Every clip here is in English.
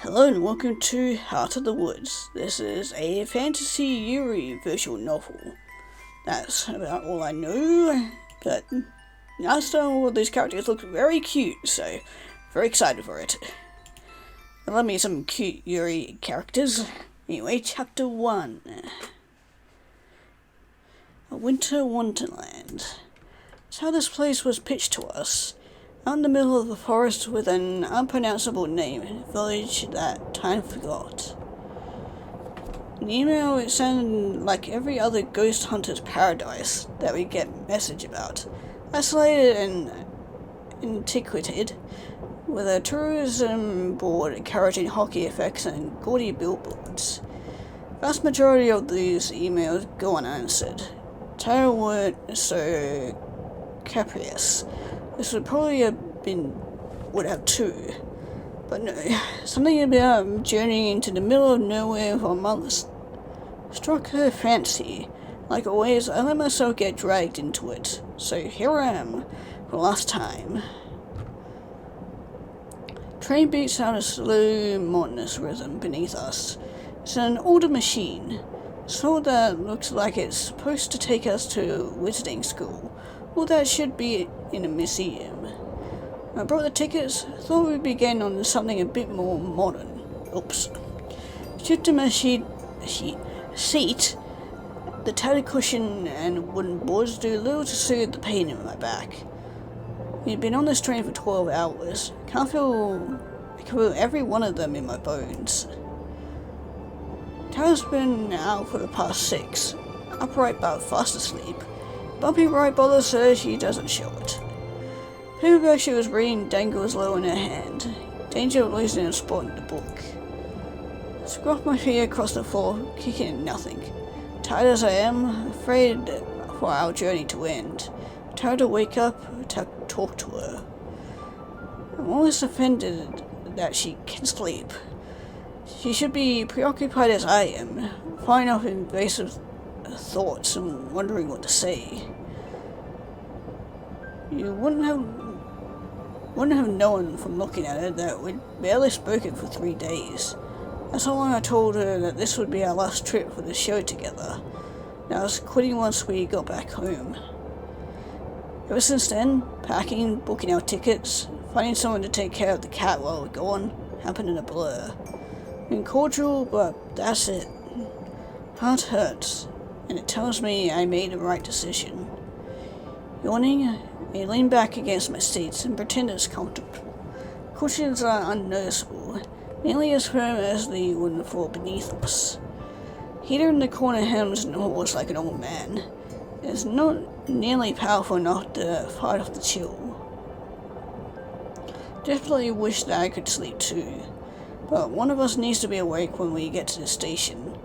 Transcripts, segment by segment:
Hello and welcome to Heart of the Woods. This is a fantasy Yuri visual novel. That's about all I know, but last time all these characters look very cute, so very excited for it. I love me some cute Yuri characters. Anyway, chapter 1. A Winter Wonderland. That's how this place was pitched to us. Out in the middle of a forest with an unpronounceable name, a village that time forgot. In the email, it sounded like every other ghost hunter's paradise that we get message about. Isolated and antiquated, with a tourism board encouraging hockey effects and gaudy billboards. Vast majority of these emails go unanswered. Title weren't so capricious. This would probably would have too. But no, something about journeying into the middle of nowhere for months struck her fancy. Like always, I let myself get dragged into it. So here I am, for the last time. Train beats out a slow, monotonous rhythm beneath us. It's an older machine, so that looks like it's supposed to take us to visiting school. Well, that should be in a museum. I brought the tickets, thought we'd begin on something a bit more modern. Oops. Shifted my seat. The tattered cushion and wooden boards do little to soothe the pain in my back. We'd been on this train for 12 hours. I can feel every one of them in my bones. Tara's been out for the past 6, upright but fast asleep. Bumpy right bothers her, she doesn't show it. Paperback she was reading dangles low in her hand. Danger of losing a spot in the book. Scruff my feet across the floor, kicking at nothing. Tired as I am, afraid for our journey to end. Tired to wake up, to talk to her. I'm always offended that she can sleep. She should be preoccupied as I am, firing off invasive thoughts and wondering what to say. You wouldn't have known from looking at her that we'd barely spoken for 3 days. That's how long I told her that this would be our last trip for the show together. Now I was quitting once we got back home. Ever since then, packing, booking our tickets, finding someone to take care of the cat while we're gone, happened in a blur. Been cordial, but that's it. Heart hurts, and it tells me I made the right decision. Yawning, I lean back against my seats and pretend it's comfortable. Cushions are unnoticeable, nearly as firm as the wooden floor beneath us. Heater in the corner hems and haws like an old man. It's not nearly powerful enough to fight off the chill. Desperately wish that I could sleep too, but one of us needs to be awake when we get to the station.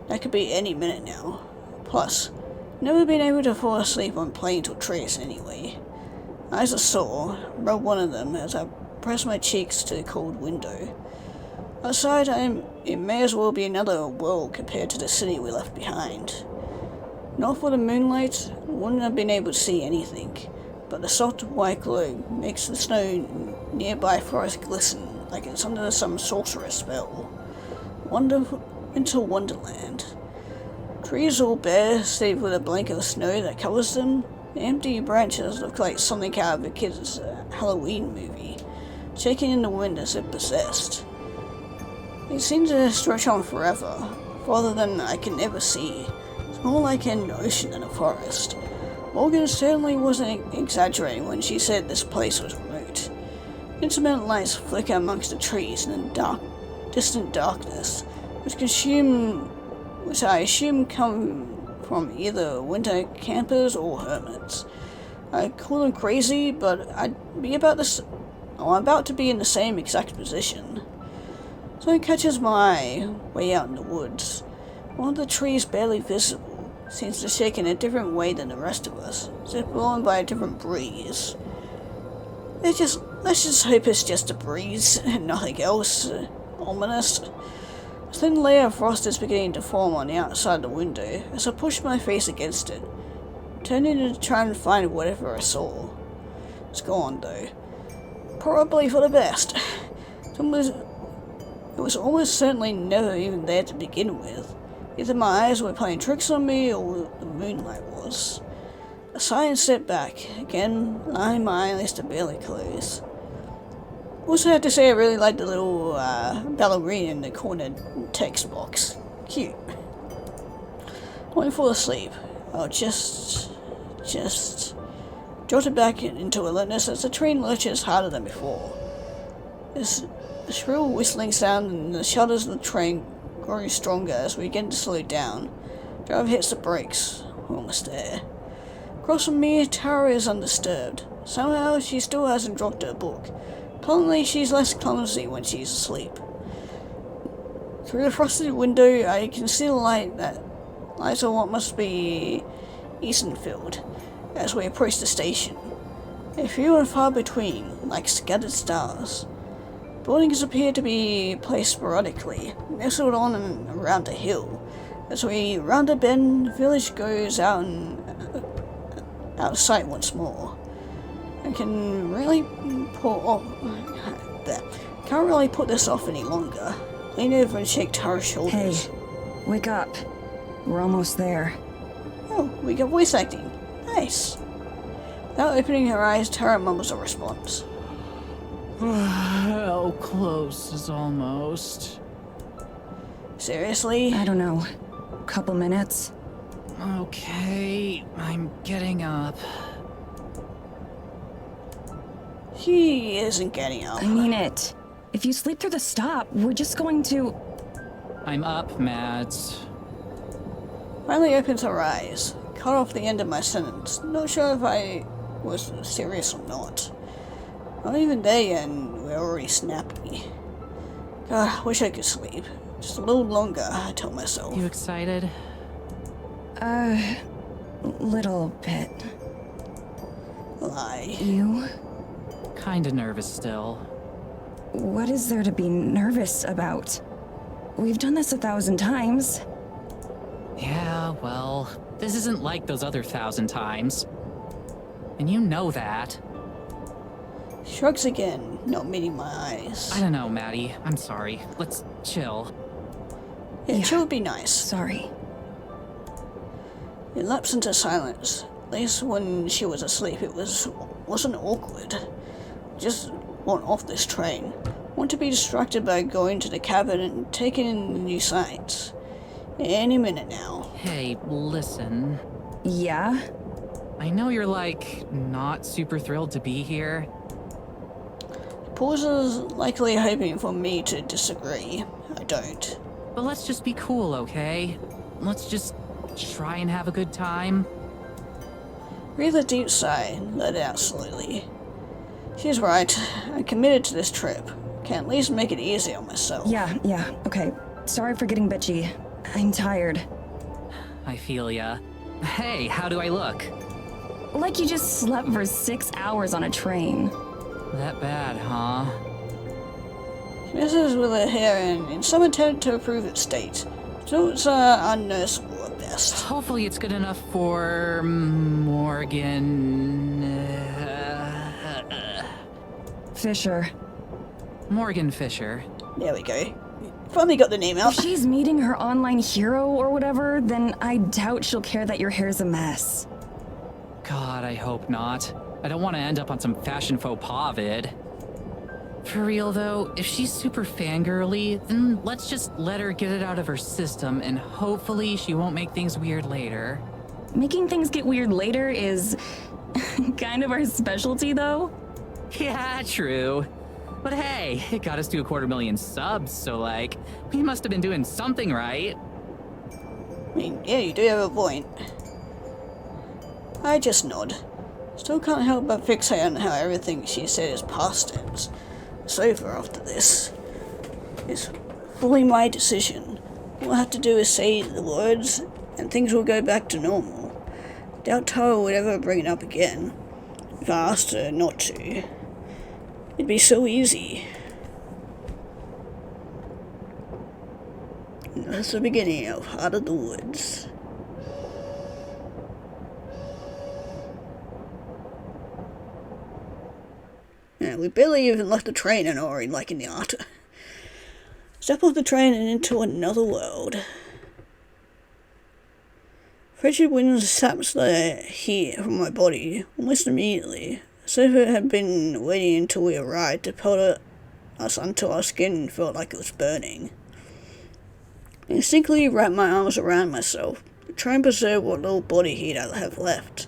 That could be any minute now. Plus, never been able to fall asleep on planes or trains anyway. Eyes are sore, rub one of them as I press my cheeks to the cold window. Outside, it may as well be another world compared to the city we left behind. Not for the moonlight, I wouldn't have been able to see anything, but the soft white glow makes the snow nearby forest glisten like it's under some sorcerer's spell. Winter Wonderland. Trees all bare, save with a blanket of snow that covers them. The empty branches look like something out of a kid's Halloween movie, shaking in the wind as if possessed. They seem to stretch on forever, farther than I can ever see. It's more like an ocean than a forest. Morgan certainly wasn't exaggerating when she said this place was remote. Intermittent lights flicker amongst the trees in the distant darkness, which I assume come from either winter campers or hermits. I call them crazy, but I'm about to be in the same exact position. Something catches my eye way out in the woods. One of the trees barely visible seems to shake in a different way than the rest of us, as if blown by a different breeze. Let's just hope it's just a breeze and nothing else. Ominous. A thin layer of frost is beginning to form on the outside of the window as I push my face against it, turning to try and find whatever I saw. It's gone though. Probably for the best. It was almost certainly never even there to begin with. Either my eyes were playing tricks on me, or the moonlight was. A sigh and stepped back, again allowing my eyelids to barely close. Also have to say I really liked the little ballerina in the corner text box. Cute. Went fall asleep. I'll just jolted back into alertness as the train lurches harder than before. This shrill whistling sound and the shudders of the train grow stronger as we begin to slow down. Driver hits the brakes. We're almost there. Across from me, Tara is undisturbed. Somehow she still hasn't dropped her book. Apparently she's less clumsy when she's asleep. Through the frosted window I can see the lights of what must be Eastonfield as we approach the station. A few and far between, like scattered stars. Buildings appear to be placed sporadically, nestled on and around a hill. As we round a bend, the village goes out of sight once more. I can really can't really put this off any longer. Lean over and shake Tara's shoulders. Hey, wake up. We're almost there. Oh, we got voice acting. Nice. Without opening her eyes, Tara mumbles a response. How close is almost? Seriously? I don't know. Couple minutes? Okay, I'm getting up. She isn't getting up. I mean it. If you sleep through the stop, we're just going to... I'm up, Mads. Finally opens her eyes. Cut off the end of my sentence. Not sure if I was serious or not. Not even there yet, and we're already snappy. God, I wish I could sleep. Just a little longer, I tell myself. You excited? Little bit. Lie. You? Kinda nervous still. What is there to be nervous about? We've done this 1,000 times. Yeah, well, this isn't like those other 1,000 times. And you know that. Shrugs again, not meeting my eyes. I don't know, Maddie. I'm sorry. Let's chill. Yeah, chill would be nice. Sorry. It lapsed into silence. At least when she was asleep, it wasn't awkward. Just want off this train. Want to be distracted by going to the cabin and taking in the new sights. Any minute now. Hey, listen. Yeah? I know you're, like, not super thrilled to be here. Pauses, likely hoping for me to disagree. I don't. But let's just be cool, okay? Let's just try and have a good time. Breathe a deep sigh, let it out slowly. She's right. I'm committed to this trip. Can at least make it easy on myself. Yeah, okay. Sorry for getting bitchy. I'm tired. I feel ya. Hey, how do I look? Like you just slept for 6 hours on a train. That bad, huh? She messes with her hair and in some attempt to improve its state. So it's unnoticeable at best. Hopefully it's good enough for Morgan... Fisher. Morgan Fisher. There we go. Finally got the name out. If she's meeting her online hero or whatever, then I doubt she'll care that your hair's a mess. God, I hope not. I don't want to end up on some fashion faux pas vid. For real though, if she's super fangirly, then let's just let her get it out of her system and hopefully she won't make things weird later. Making things get weird later is kind of our specialty though. Yeah, true. But hey, it got us to 250,000 subs, so like, we must have been doing something right. I mean, yeah, you do have a point. I just nod. Still can't help but fixate on how everything she said is past tense. So far after this. It's fully my decision. All I have to do is say the words, and things will go back to normal. Doubt Tara would ever bring it up again, if I asked her not to. It'd be so easy. And that's the beginning of Heart of the Woods. Yeah, we barely even left the train and already liking the art. Step off the train and into another world. Frigid wind saps the heat from my body almost immediately. Seif had been waiting until we arrived to pelt us until our skin felt like it was burning. I instinctively wrapped my arms around myself, trying to preserve what little body heat I have left.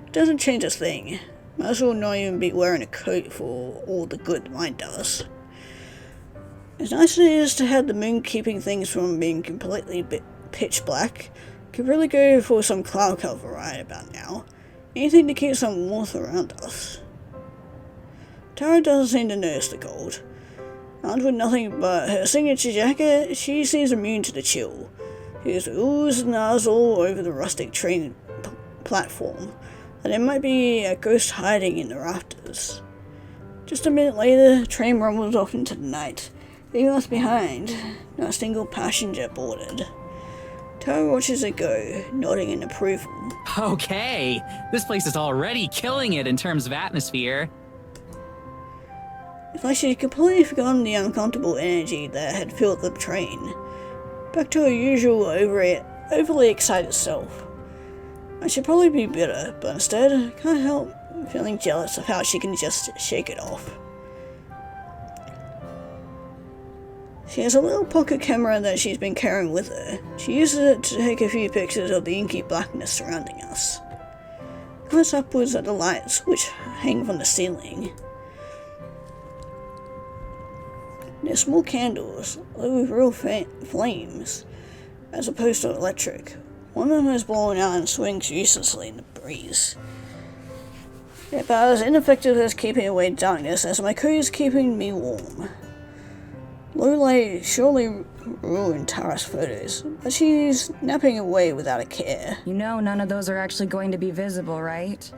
It doesn't change a thing. Might as well not even be wearing a coat for all the good mine does. As nice as it is to have the moon keeping things from being completely pitch black, could really go for some cloud cover right about now. Anything to keep some warmth around us. Tara doesn't seem to notice the cold. Armed with nothing but her signature jacket, she seems immune to the chill. There's oohs and ahs all over the rustic train platform, and there might be a ghost hiding in the rafters. Just a minute later, the train rumbles off into the night, leaving us behind, not a single passenger boarded. Tara watches it go, nodding in approval. Okay, this place is already killing it in terms of atmosphere. It's like she'd completely forgotten the uncomfortable energy that had filled the train. Back to her usual overly excited self. I should probably be bitter, but instead, I can't help feeling jealous of how she can just shake it off. She has a little pocket camera that she's been carrying with her. She uses it to take a few pictures of the inky blackness surrounding us. Glanced upwards at the lights, which hang from the ceiling. They're small candles, lit with real flames, as opposed to electric. One of them is blown out and swings uselessly in the breeze. They're about as ineffective as keeping away darkness as my coat is keeping me warm. Low light surely ruined Tara's photos, but she's napping away without a care. You know none of those are actually going to be visible, right?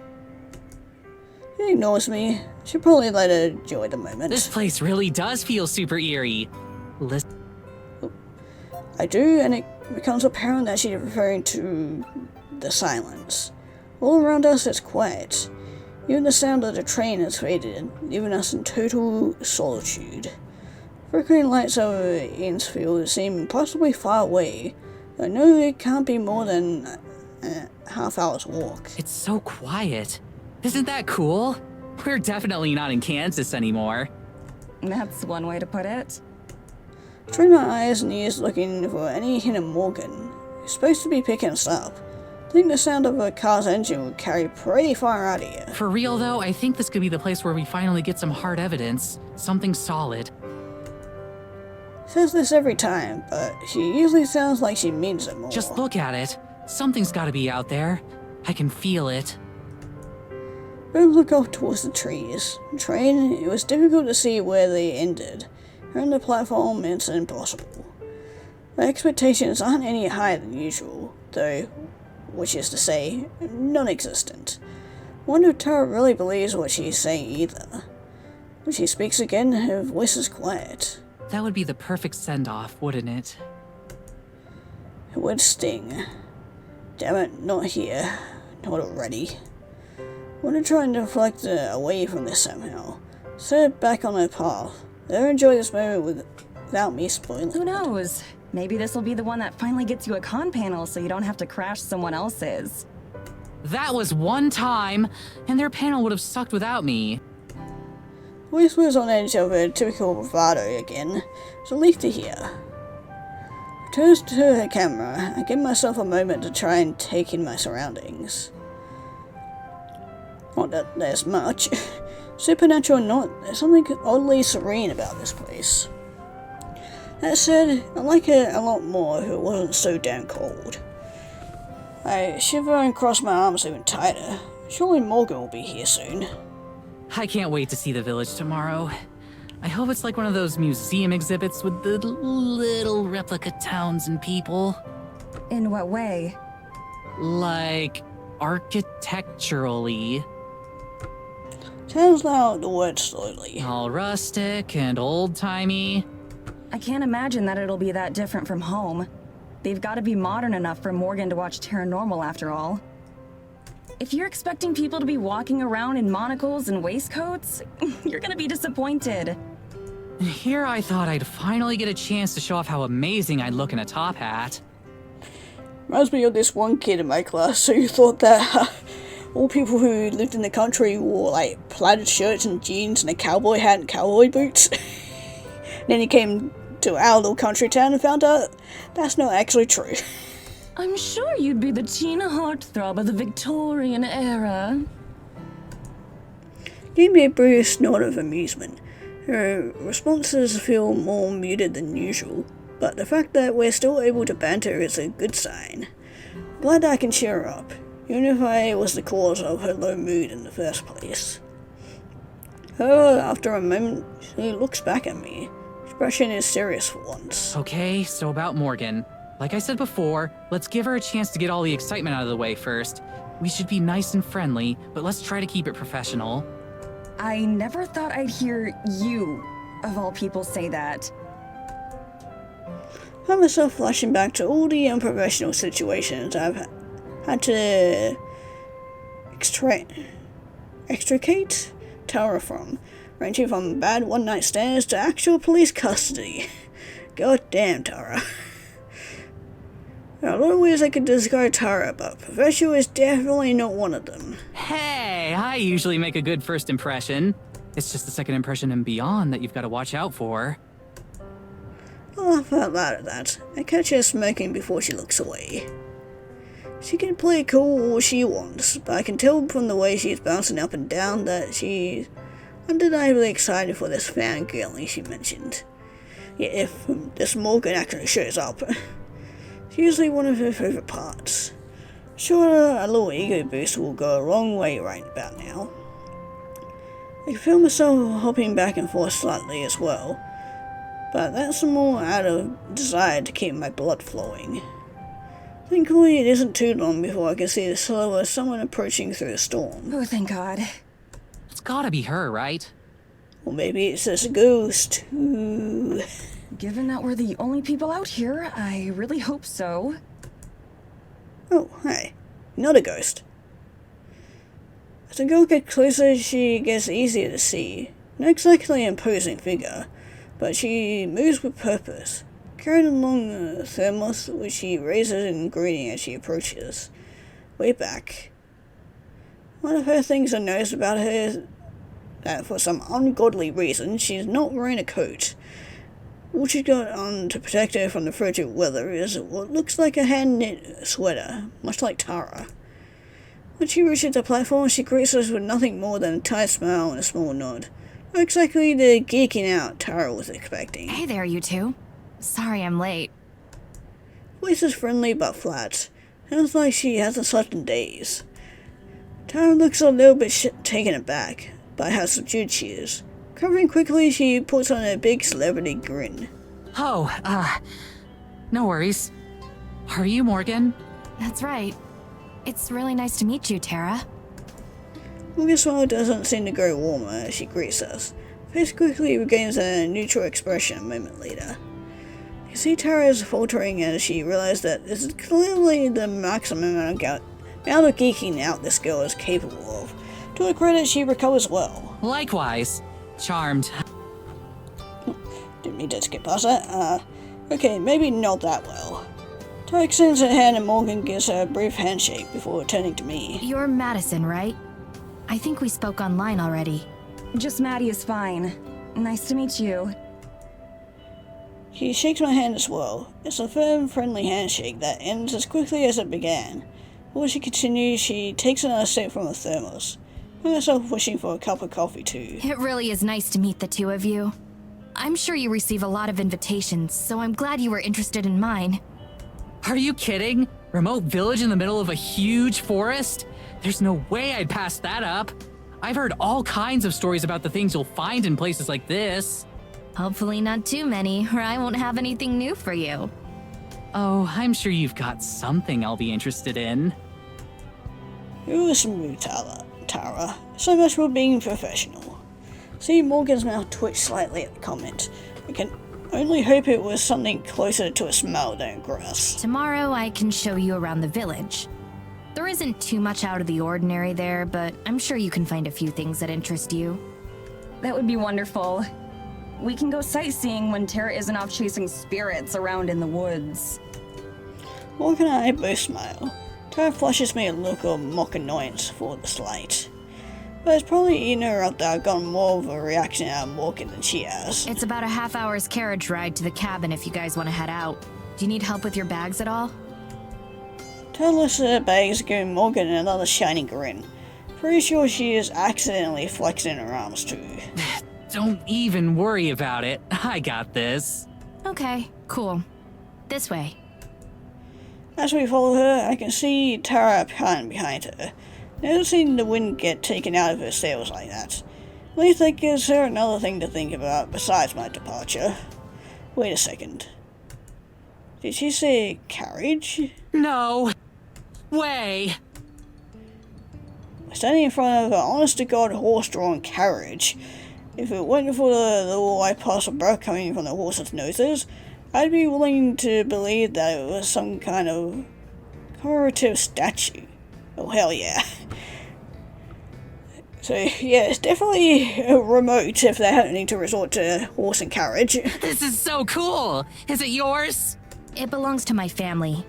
She ignores me. Should probably let her enjoy the moment. This place really does feel super eerie. I do, and it becomes apparent that she's referring to the silence. All around us is quiet. Even the sound of the train has faded, leaving us in total solitude. Flickering lights over Ainsfield seem possibly far away, but I know it can't be more than a half hour's walk. It's so quiet. Isn't that cool? We're definitely not in Kansas anymore. That's one way to put it. I train my eyes and ears looking for any hint of Morgan. He's supposed to be picking us up. I think the sound of a car's engine would carry pretty far out of here. For real though, I think this could be the place where we finally get some hard evidence. Something solid. Says this every time, but she usually sounds like she means it more. Just look at it. Something's gotta be out there. I can feel it. Both look off towards the trees. The train, it was difficult to see where they ended. Here on the platform, it's impossible. My expectations aren't any higher than usual, though, which is to say, non-existent. I wonder if Tara really believes what she's saying either. When she speaks again, her voice is quiet. That would be the perfect send-off, wouldn't it? It would sting. Damn it, not here. Not already. I want to try and deflect her away from this somehow. Set her back on her path. Let her enjoy this moment without me spoiling Who it. knows? Maybe this will be the one that finally gets you a con panel so you don't have to crash someone else's. That was one time, and their panel would have sucked without me. Voice was on edge of her typical bravado again. It's a relief to hear. I turn to her camera and give myself a moment to try and take in my surroundings. Not that there's much. Supernatural or not, there's something oddly serene about this place. That said, I like it a lot more if it wasn't so damn cold. I shiver and cross my arms even tighter. Surely Morgan will be here soon. I can't wait to see the village tomorrow. I hope it's like one of those museum exhibits with the little replica towns and people. In what way? Like, architecturally. Sounds out the word slowly. All rustic and old-timey. I can't imagine that it'll be that different from home. They've got to be modern enough for Morgan to watch Paranormal after all. If you're expecting people to be walking around in monocles and waistcoats, you're gonna be disappointed. Here I thought I'd finally get a chance to show off how amazing I'd look in a top hat. Reminds me of this one kid in my class who thought that all people who lived in the country wore like plaid shirts and jeans and a cowboy hat and cowboy boots. Then he came to our little country town and found out that's not actually true. I'm sure you'd be the teen heartthrob of the Victorian era. Gave me a brief snort of amusement. Her responses feel more muted than usual, but the fact that we're still able to banter is a good sign. Glad I can cheer her up, even if I was the cause of her low mood in the first place. However, after a moment, she looks back at me. Expression is serious for once. Okay, so about Morgan. Like I said before, let's give her a chance to get all the excitement out of the way first. We should be nice and friendly, but let's try to keep it professional. I never thought I'd hear you, of all people, say that. I find myself flashing back to all the unprofessional situations I've had to extricate Tara from, ranging from bad one-night stands to actual police custody. God damn, Tara. There are a lot of ways I could describe Tara, but professional is definitely not one of them. Hey, I usually make a good first impression. It's just the second impression and beyond that you've got to watch out for. I laugh out loud at that. I catch her smirking before she looks away. She can play cool all she wants, but I can tell from the way she's bouncing up and down that she's undeniably excited for this fangirling she mentioned. Yet if this Morgan actually shows up, it's usually one of her favourite parts. Sure, a little ego boost will go a long way right about now. I can feel myself hopping back and forth slightly as well, but that's more out of desire to keep my blood flowing. Thankfully, it isn't too long before I can see the silhouette of someone approaching through the storm. Oh, thank God. It's gotta be her, right? Or maybe it's just a ghost. Ooh. Given that we're the only people out here, I really hope so. Oh, hi. Not a ghost. As the girl gets closer, she gets easier to see. Not exactly an imposing figure, but she moves with purpose, carrying along a thermos which she raises in greeting as she approaches. Way back. One of her things I noticed about her is that for some ungodly reason, she's not wearing a coat. All she's got on to protect her from the frigid weather is what looks like a hand-knit sweater, much like Tara. When she reaches the platform, she greets us with nothing more than a tight smile and a small nod. Not exactly the geeking out Tara was expecting. Hey there, you two. Sorry I'm late. Voice is friendly but flat. Sounds like she hasn't slept in days. Tara looks a little bit taken aback by how subdued she is. Recovering quickly, she puts on a big celebrity grin. Oh, no worries. Are you Morgan? That's right. It's really nice to meet you, Tara. Morgan's smile doesn't seem to grow warmer as she greets us. Face quickly regains a neutral expression a moment later. You see Tara is faltering as she realizes that this is clearly the maximum amount of geeking out this girl is capable of. To her credit, she recovers well. Likewise. Charmed. Didn't mean to skip past that. Okay, maybe not that well. Tara extends her hand and Morgan gives her a brief handshake before turning to me. You're Madison, right? I think we spoke online already. Just Maddie is fine. Nice to meet you. She shakes my hand as well. It's a firm, friendly handshake that ends as quickly as it began. Before she continues, she takes another sip from a thermos. I find myself wishing for a cup of coffee too. It really is nice to meet the two of you. I'm sure you receive a lot of invitations, so I'm glad you were interested in mine. Are you kidding? Remote village in the middle of a huge forest? There's no way I'd pass that up. I've heard all kinds of stories about the things you'll find in places like this. Hopefully not too many, or I won't have anything new for you. Oh, I'm sure you've got something I'll be interested in. You're smooth, Tara. So much for being professional. See Morgan's mouth twitch slightly at the comment. I can only hope it was something closer to a smile than a grimace. Tomorrow I can show you around the village. There isn't too much out of the ordinary there, but I'm sure you can find a few things that interest you. That would be wonderful. We can go sightseeing when Tara isn't off chasing spirits around in the woods. Morgan and I both smile. Tara flushes me a look of mock annoyance for the slight. But it's probably eaten her up that I've gotten more of a reaction out of Morgan than she has. It's about a half-hour's carriage ride to the cabin if you guys want to head out. Do you need help with your bags at all? Tara lifts her bags, giving Morgan another shining grin. Pretty sure she is accidentally flexing her arms too. Don't even worry about it. I got this. Okay, cool. This way. As we follow her, I can see Tara behind her. Never seen the wind get taken out of her sails like that. At least that gives her another thing to think about besides my departure. Wait a second. Did she say carriage? No way. We're standing in front of an honest-to-God horse-drawn carriage. If it wasn't for the little white puffs of breath coming from the horses' noses, I'd be willing to believe that it was some kind of commemorative statue. Oh, hell yeah. So, yeah, it's definitely remote if they're having to resort to horse and carriage. This is so cool. Is it yours? It belongs to my family.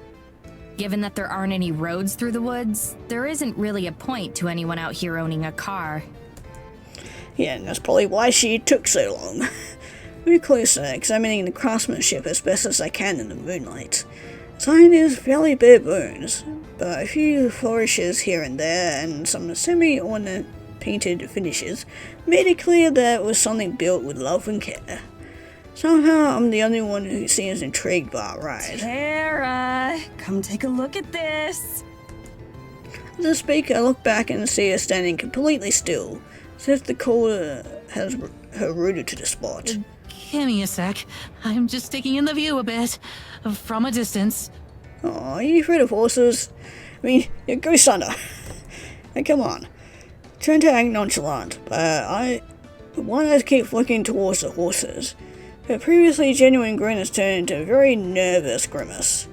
Given that there aren't any roads through the woods, there isn't really a point to anyone out here owning a car. Yeah, and that's probably why she took so long. We're closer, examining the craftsmanship as best as I can in the moonlight. The sign is fairly bare bones, but a few flourishes here and there and some semi-ornate painted finishes made it clear that it was something built with love and care. Somehow I'm the only one who seems intrigued by our ride. Tara, come take a look at this. As I speak, I look back and see her standing completely still, as if the cold has her rooted to the spot. Give me a sec. I'm just taking in the view a bit. From a distance. Oh, are you afraid of horses? I mean, you're Ghost Hunter. Hey, come on. Trying to act nonchalant, but one eyes keep looking towards the horses. Her previously genuine grin has turned into a very nervous grimace.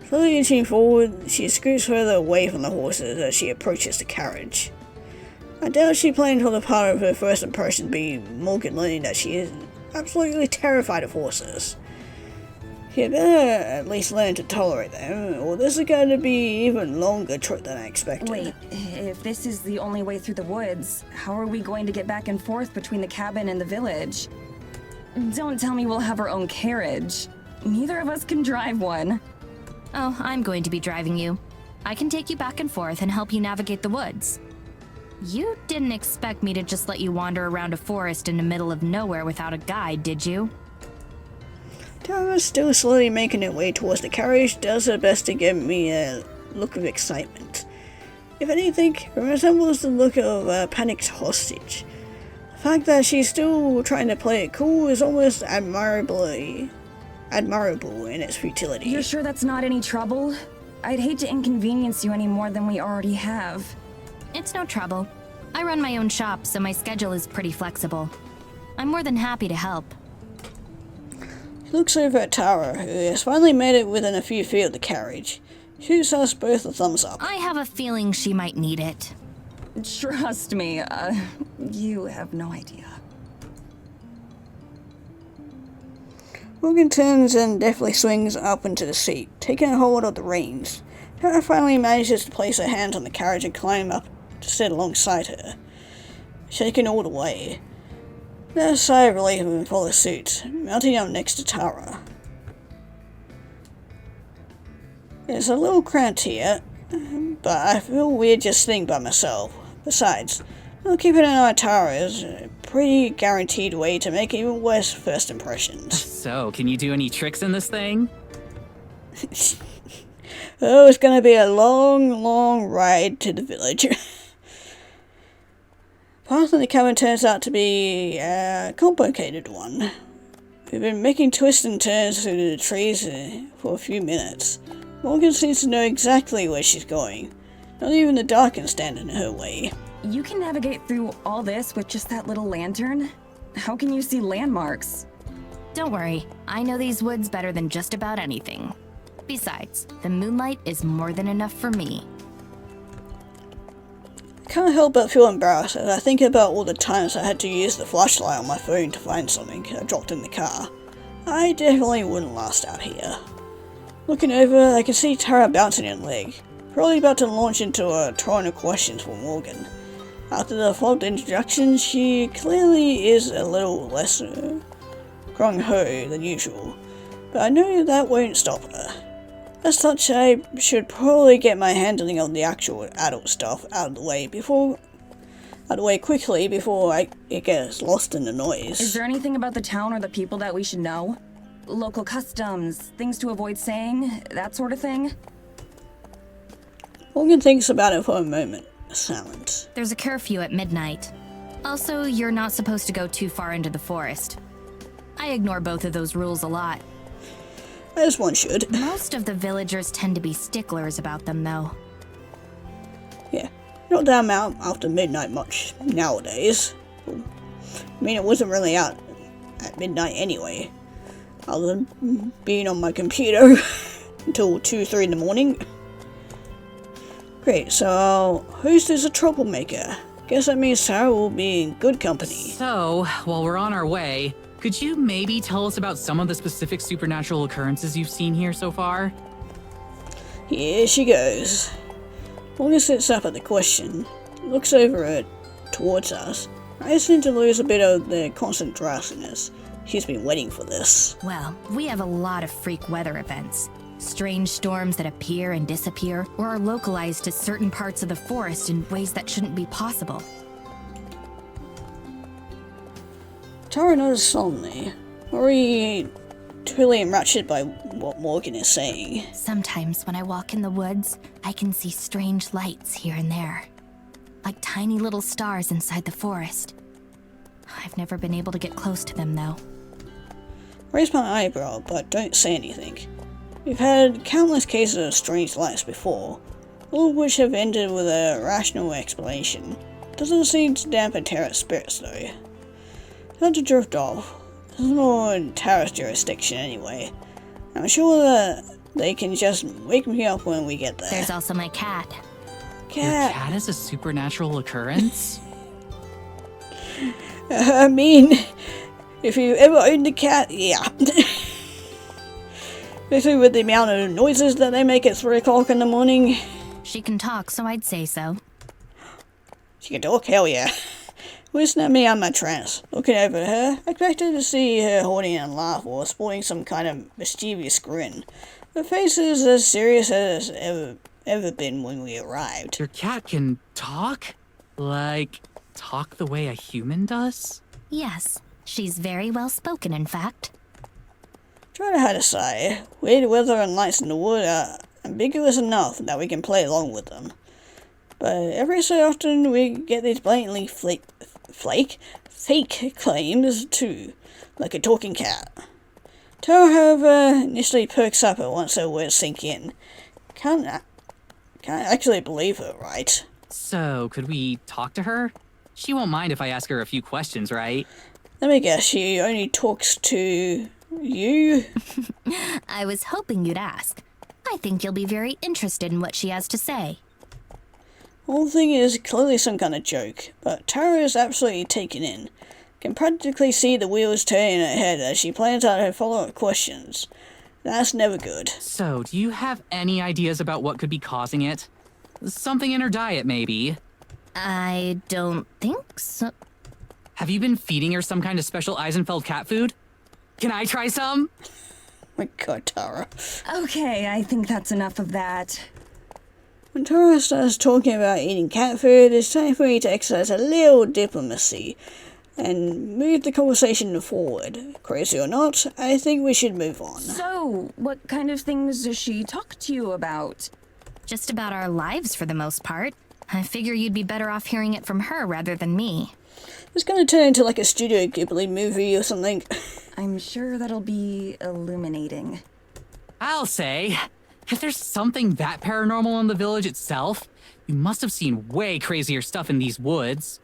Slowly inching forward, she scoots further away from the horses as she approaches the carriage. I doubt she planned for the part of her first impression be Morgan learning that she is absolutely terrified of horses. She had better at least learn to tolerate them, or this is going to be an even longer trip than I expected. Wait, if this is the only way through the woods, how are we going to get back and forth between the cabin and the village? Don't tell me we'll have our own carriage. Neither of us can drive one. Oh, I'm going to be driving you. I can take you back and forth and help you navigate the woods. You didn't expect me to just let you wander around a forest in the middle of nowhere without a guide, did you? Tara, still slowly making her way towards the carriage, does her best to give me a look of excitement. If anything, it resembles the look of a panicked hostage. The fact that she's still trying to play it cool is almost admirable in its futility. You're sure that's not any trouble? I'd hate to inconvenience you any more than we already have. It's no trouble. I run my own shop, so my schedule is pretty flexible. I'm more than happy to help. He looks over at Tara, who has finally made it within a few feet of the carriage. Shoots us both a thumbs up. I have a feeling she might need it. Trust me, you have no idea. Morgan turns and deftly swings up into the seat, taking a hold of the reins. Tara finally manages to place her hands on the carriage and climb up to sit alongside her, shaking all the way. There's a sigh of relief and follows suit, mounting up next to Tara. It's a little cramped here, but I feel weird just sitting by myself. Besides, not keeping an eye on Tara is a pretty guaranteed way to make even worse first impressions. So, can you do any tricks in this thing? Oh, it's gonna be a long, long ride to the village. Path in the cabin turns out to be a complicated one. We've been making twists and turns through the trees for a few minutes. Morgan seems to know exactly where she's going. Not even the dark can stand in her way. You can navigate through all this with just that little lantern? How can you see landmarks? Don't worry, I know these woods better than just about anything. Besides, the moonlight is more than enough for me. Can't help but feel embarrassed as I think about all the times I had to use the flashlight on my phone to find something I dropped in the car. I definitely wouldn't last out here. Looking over, I can see Tara bouncing her leg, probably about to launch into a torrent of questions for Morgan. After the flopped introduction, she clearly is a little less gung-ho than usual, but I know that won't stop her. As such, I should probably get my handling of the actual adult stuff out of the way quickly before it gets lost in the noise. Is there anything about the town or the people that we should know? Local customs, things to avoid saying, that sort of thing? Morgan thinks about it for a moment. Silent. There's a curfew at midnight. Also, you're not supposed to go too far into the forest. I ignore both of those rules a lot. As one should. Most of the villagers tend to be sticklers about them, though. Yeah, not that I'm out after midnight much nowadays. I mean, it wasn't really out at midnight anyway, other than being on my computer until 2-3 in the morning. Great, so who's this a troublemaker? Guess that means Sarah will be in good company. So, while we're on our way, could you maybe tell us about some of the specific supernatural occurrences you've seen here so far? Here she goes. Morgan sits up at the question, looks over towards us. I seem to lose a bit of the constant drowsiness. She's been waiting for this. Well, we have a lot of freak weather events. Strange storms that appear and disappear, or are localized to certain parts of the forest in ways that shouldn't be possible. Tara nods solemnly, already truly enraptured by what Morgan is saying. Sometimes when I walk in the woods, I can see strange lights here and there, like tiny little stars inside the forest. I've never been able to get close to them, though. Raise my eyebrow, but don't say anything. We've had countless cases of strange lights before, all of which have ended with a rational explanation. Doesn't seem to dampen Tara's spirits, though. Not to drift off. This is more in Tara's jurisdiction anyway. I'm sure that they can just wake me up when we get there. There's also my cat. Your cat is a supernatural occurrence? I mean, if you ever owned a cat, yeah. Especially with the amount of noises that they make at 3 o'clock in the morning. She can talk, so I'd say so. She can talk? Hell yeah. Listen at me on my trance. Looking over at her, I expected to see her holding a laugh or sporting some kind of mischievous grin. Her face is as serious as it's ever been when we arrived. Your cat can talk? Like, talk the way a human does? Yes, she's very well spoken, in fact. Try to hide a sigh. Weird weather and lights in the wood are ambiguous enough that we can play along with them. But every so often we get these blatantly fake claims too, like a talking cat. Tara, however, initially perks up at once her words sink in. Can't actually believe her, right? So, could we talk to her? She won't mind if I ask her a few questions, right? Let me guess, she only talks to you? I was hoping you'd ask. I think you'll be very interested in what she has to say. The whole thing is clearly some kind of joke, but Tara is absolutely taken in. Can practically see the wheels turning in her head as she plans out her follow-up questions. That's never good. So, do you have any ideas about what could be causing it? Something in her diet, maybe? I don't think so. Have you been feeding her some kind of special Eisenfeld cat food? Can I try some? Oh my god, Tara. Okay, I think that's enough of that. When Tara starts talking about eating cat food, it's time for me to exercise a little diplomacy and move the conversation forward. Crazy or not, I think we should move on. So, what kind of things does she talk to you about? Just about our lives for the most part. I figure you'd be better off hearing it from her rather than me. It's gonna turn into like a Studio Ghibli movie or something. I'm sure that'll be illuminating. I'll say, if there's something that paranormal in the village itself, you must have seen way crazier stuff in these woods.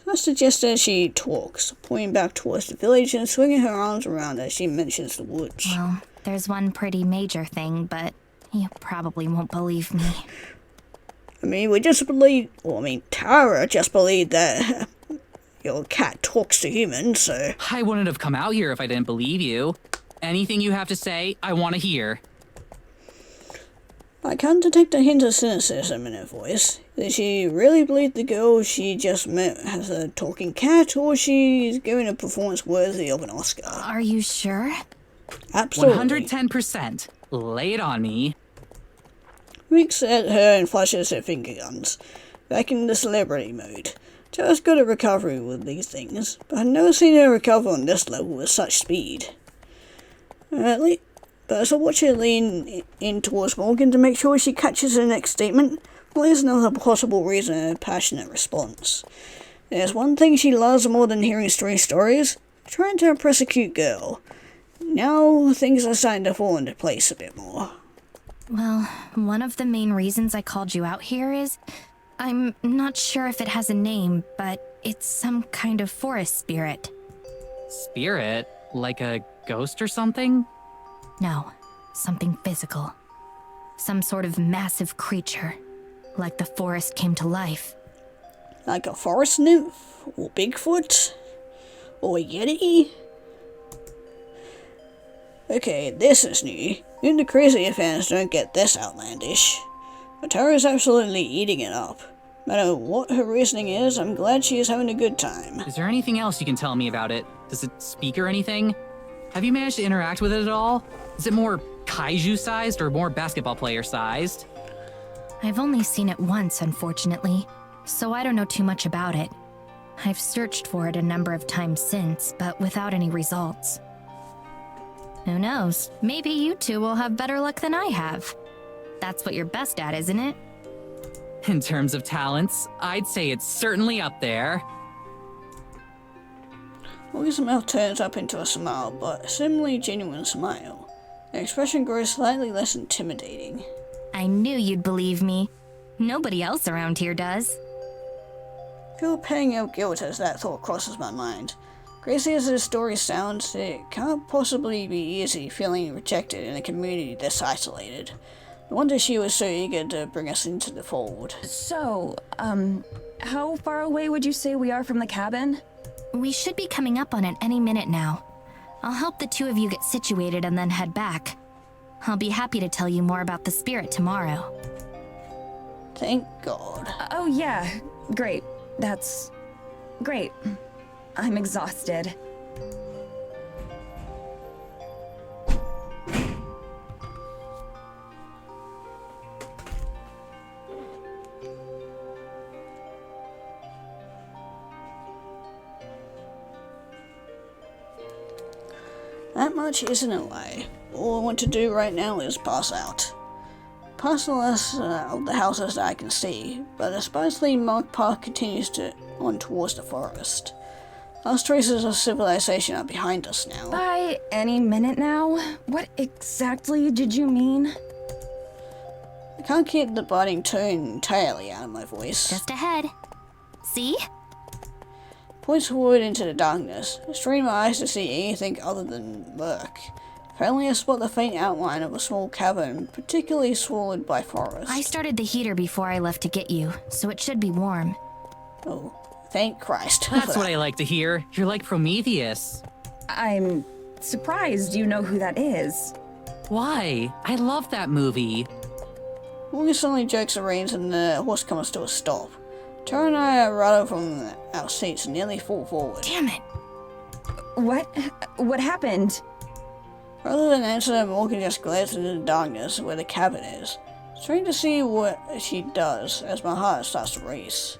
I suggest that she talks, pointing back towards the village and swinging her arms around as she mentions the woods. Well, there's one pretty major thing, but you probably won't believe me. I mean, we just believe, well, I mean, Tara just believed that your cat talks to humans, so... I wouldn't have come out here if I didn't believe you. Anything you have to say, I want to hear. I can't detect a hint of cynicism in her voice. Did she really believe the girl she just met has a talking cat, or she's giving a performance worthy of an Oscar? Are you sure? Absolutely. 110%. Lay it on me. Winks at her and flashes her finger guns, back in the celebrity mode. Tara's good at recovery with these things, but I've never seen her recover on this level with such speed. But as I watch her lean in towards Morgan to make sure she catches her next statement, well, there's another possible reason for her passionate response. There's one thing she loves more than hearing stray stories: trying to impress a cute girl. Now things are starting to fall into place a bit more. Well, one of the main reasons I called you out here is I'm not sure if it has a name, but it's some kind of forest spirit. Spirit? Like a ghost or something? No, something physical. Some sort of massive creature. Like the forest came to life. Like a forest nymph? Or Bigfoot? Or a Yeti? Okay, this is new. Even the crazier fans don't get this outlandish. But Tara's absolutely eating it up. No matter what her reasoning is, I'm glad she is having a good time. Is there anything else you can tell me about it? Does it speak or anything? Have you managed to interact with it at all? Is it more kaiju-sized or more basketball player-sized? I've only seen it once, unfortunately, so I don't know too much about it. I've searched for it a number of times since, but without any results. Who knows? Maybe you two will have better luck than I have. That's what you're best at, isn't it? In terms of talents, I'd say it's certainly up there. Morgan's mouth turns up into a smile, but a similarly genuine smile. The expression grows slightly less intimidating. I knew you'd believe me. Nobody else around here does. I feel a pang of guilt as that thought crosses my mind. Crazy as this story sounds, it can't possibly be easy feeling rejected in a community this isolated. No wonder she was so eager to bring us into the fold. So, how far away would you say we are from the cabin? We should be coming up on it any minute now. I'll help the two of you get situated and then head back. I'll be happy to tell you more about the spirit tomorrow. Thank God. Oh yeah, great. That's great. I'm exhausted. That much isn't a lie. All I want to do right now is pass out. Past the last of the houses that I can see, but a sparsely marked path continues on towards the forest. Last traces of civilization are behind us now. By any minute now? What exactly did you mean? I can't keep the biting tone entirely out of my voice. Just ahead. See? Points forward into the darkness, straining my eyes to see anything other than murk. Finally, I spot the faint outline of a small cavern, particularly swallowed by forest. I started the heater before I left to get you, so it should be warm. Oh, thank Christ. That's what I like to hear. You're like Prometheus. I'm surprised you know who that is. Why? I love that movie. Morgan suddenly jerks the reins and the horse comes to a stop. Tara and I rattle from our seats and nearly fall forward. Damn it! What happened? Rather than answer, Morgan just glares into the darkness where the cabin is. Trying to see what she does as my heart starts to race.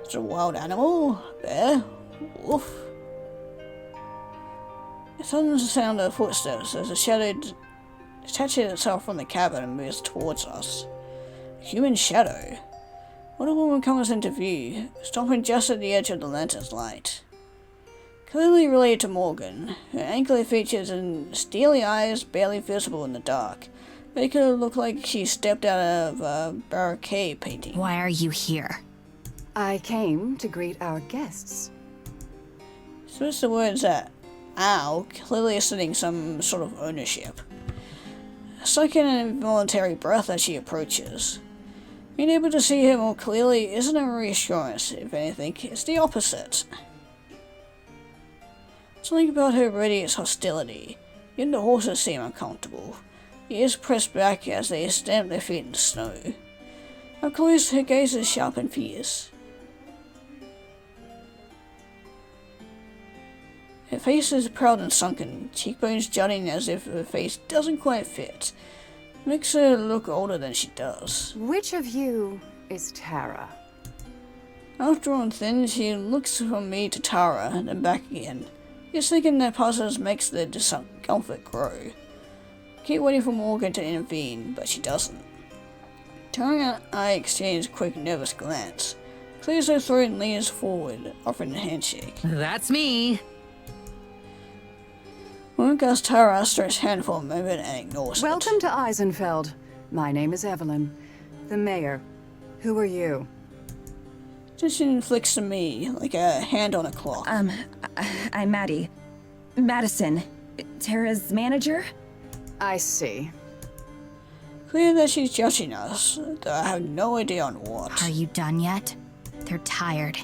Is it a wild animal? Bear? Wolf? A sudden sound of footsteps as a shadow detaches itself from the cabin and moves towards us. A human shadow. What a woman comes into view, stopping just at the edge of the lantern's light. Clearly related to Morgan, her angular features and steely eyes barely visible in the dark make her look like she stepped out of a Baroque painting. Why are you here? I came to greet our guests. Switch the words at ow, clearly asserting some sort of ownership. I suck in an involuntary breath as she approaches. Being able to see her more clearly isn't a reassurance. If anything, it's the opposite. Something about her radiates hostility. Even the horses seem uncomfortable. Ears pressed back as they stamp their feet in the snow. Up close, her gaze is sharp and fierce. Her face is proud and sunken, cheekbones jutting as if her face doesn't quite fit. Makes her look older than she does. Which of you is Tara? After on thin, she looks from me to Tara, and then back again. Just thinking that process makes the discomfort grow. Keep waiting for Morgan to intervene, but she doesn't. Tara and I exchange a quick, nervous glance. Clears her throat and leans forward, offering a handshake. That's me. Morgan's Tara stretches hand for a moment and ignores Welcome it. to Eisenfeld. My name is Evelyn, the mayor. Who are you? Just inflicts to me, like a hand on a clock. I'm Maddie. Madison. Tara's manager? I see. Clear that she's judging us, though I have no idea on what. Are you done yet? They're tired.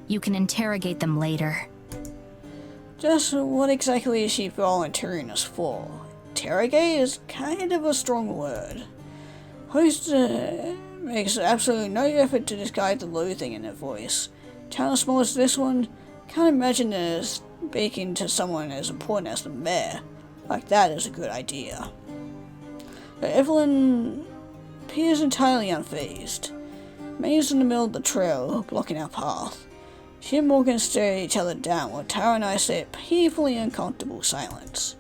You can interrogate them later. Just what exactly is she volunteering us for? Interrogate is kind of a strong word. Host makes absolutely no effort to disguise the loathing in her voice. Town as small as this one, can't imagine her speaking to someone as important as the mayor. Like that is a good idea. But Evelyn appears entirely unfazed. May's in the middle of the trail, blocking our path. She and Morgan stare each other down while Tara and I sit painfully uncomfortable silence.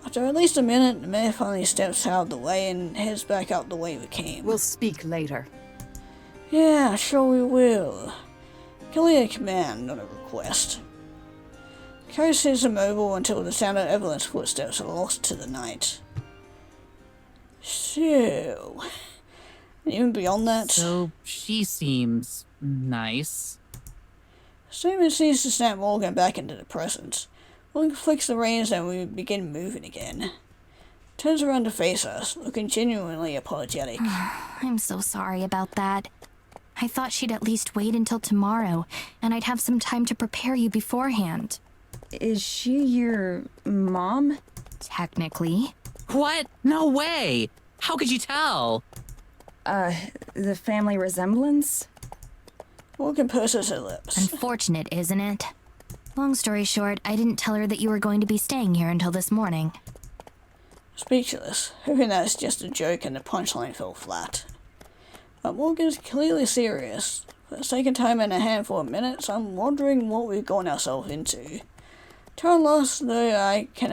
After at least a minute, the mayor finally steps out of the way and heads back up the way we came. We'll speak later. Yeah, sure we will. Clearly a command, not a request. Carrie sits immobile until the sound of Evelyn's footsteps are lost to the night. So, and even beyond that, So she seems nice. Statement seems to snap Morgan back into the present. Morgan flicks the reins and we begin moving again. Turns around to face us, looking genuinely apologetic. I'm so sorry about that. I thought she'd at least wait until tomorrow, and I'd have some time to prepare you beforehand. Is she your mom? Technically. What? No way! How could you tell? The family resemblance? Morgan purses her lips. Unfortunate, isn't it? Long story short, I didn't tell her that you were going to be staying here until this morning. Speechless, hoping that it's just a joke and the punchline fell flat. But Morgan's clearly serious. For the second time in a handful of minutes, I'm wondering what we've gotten ourselves into. Tara laughs, though I can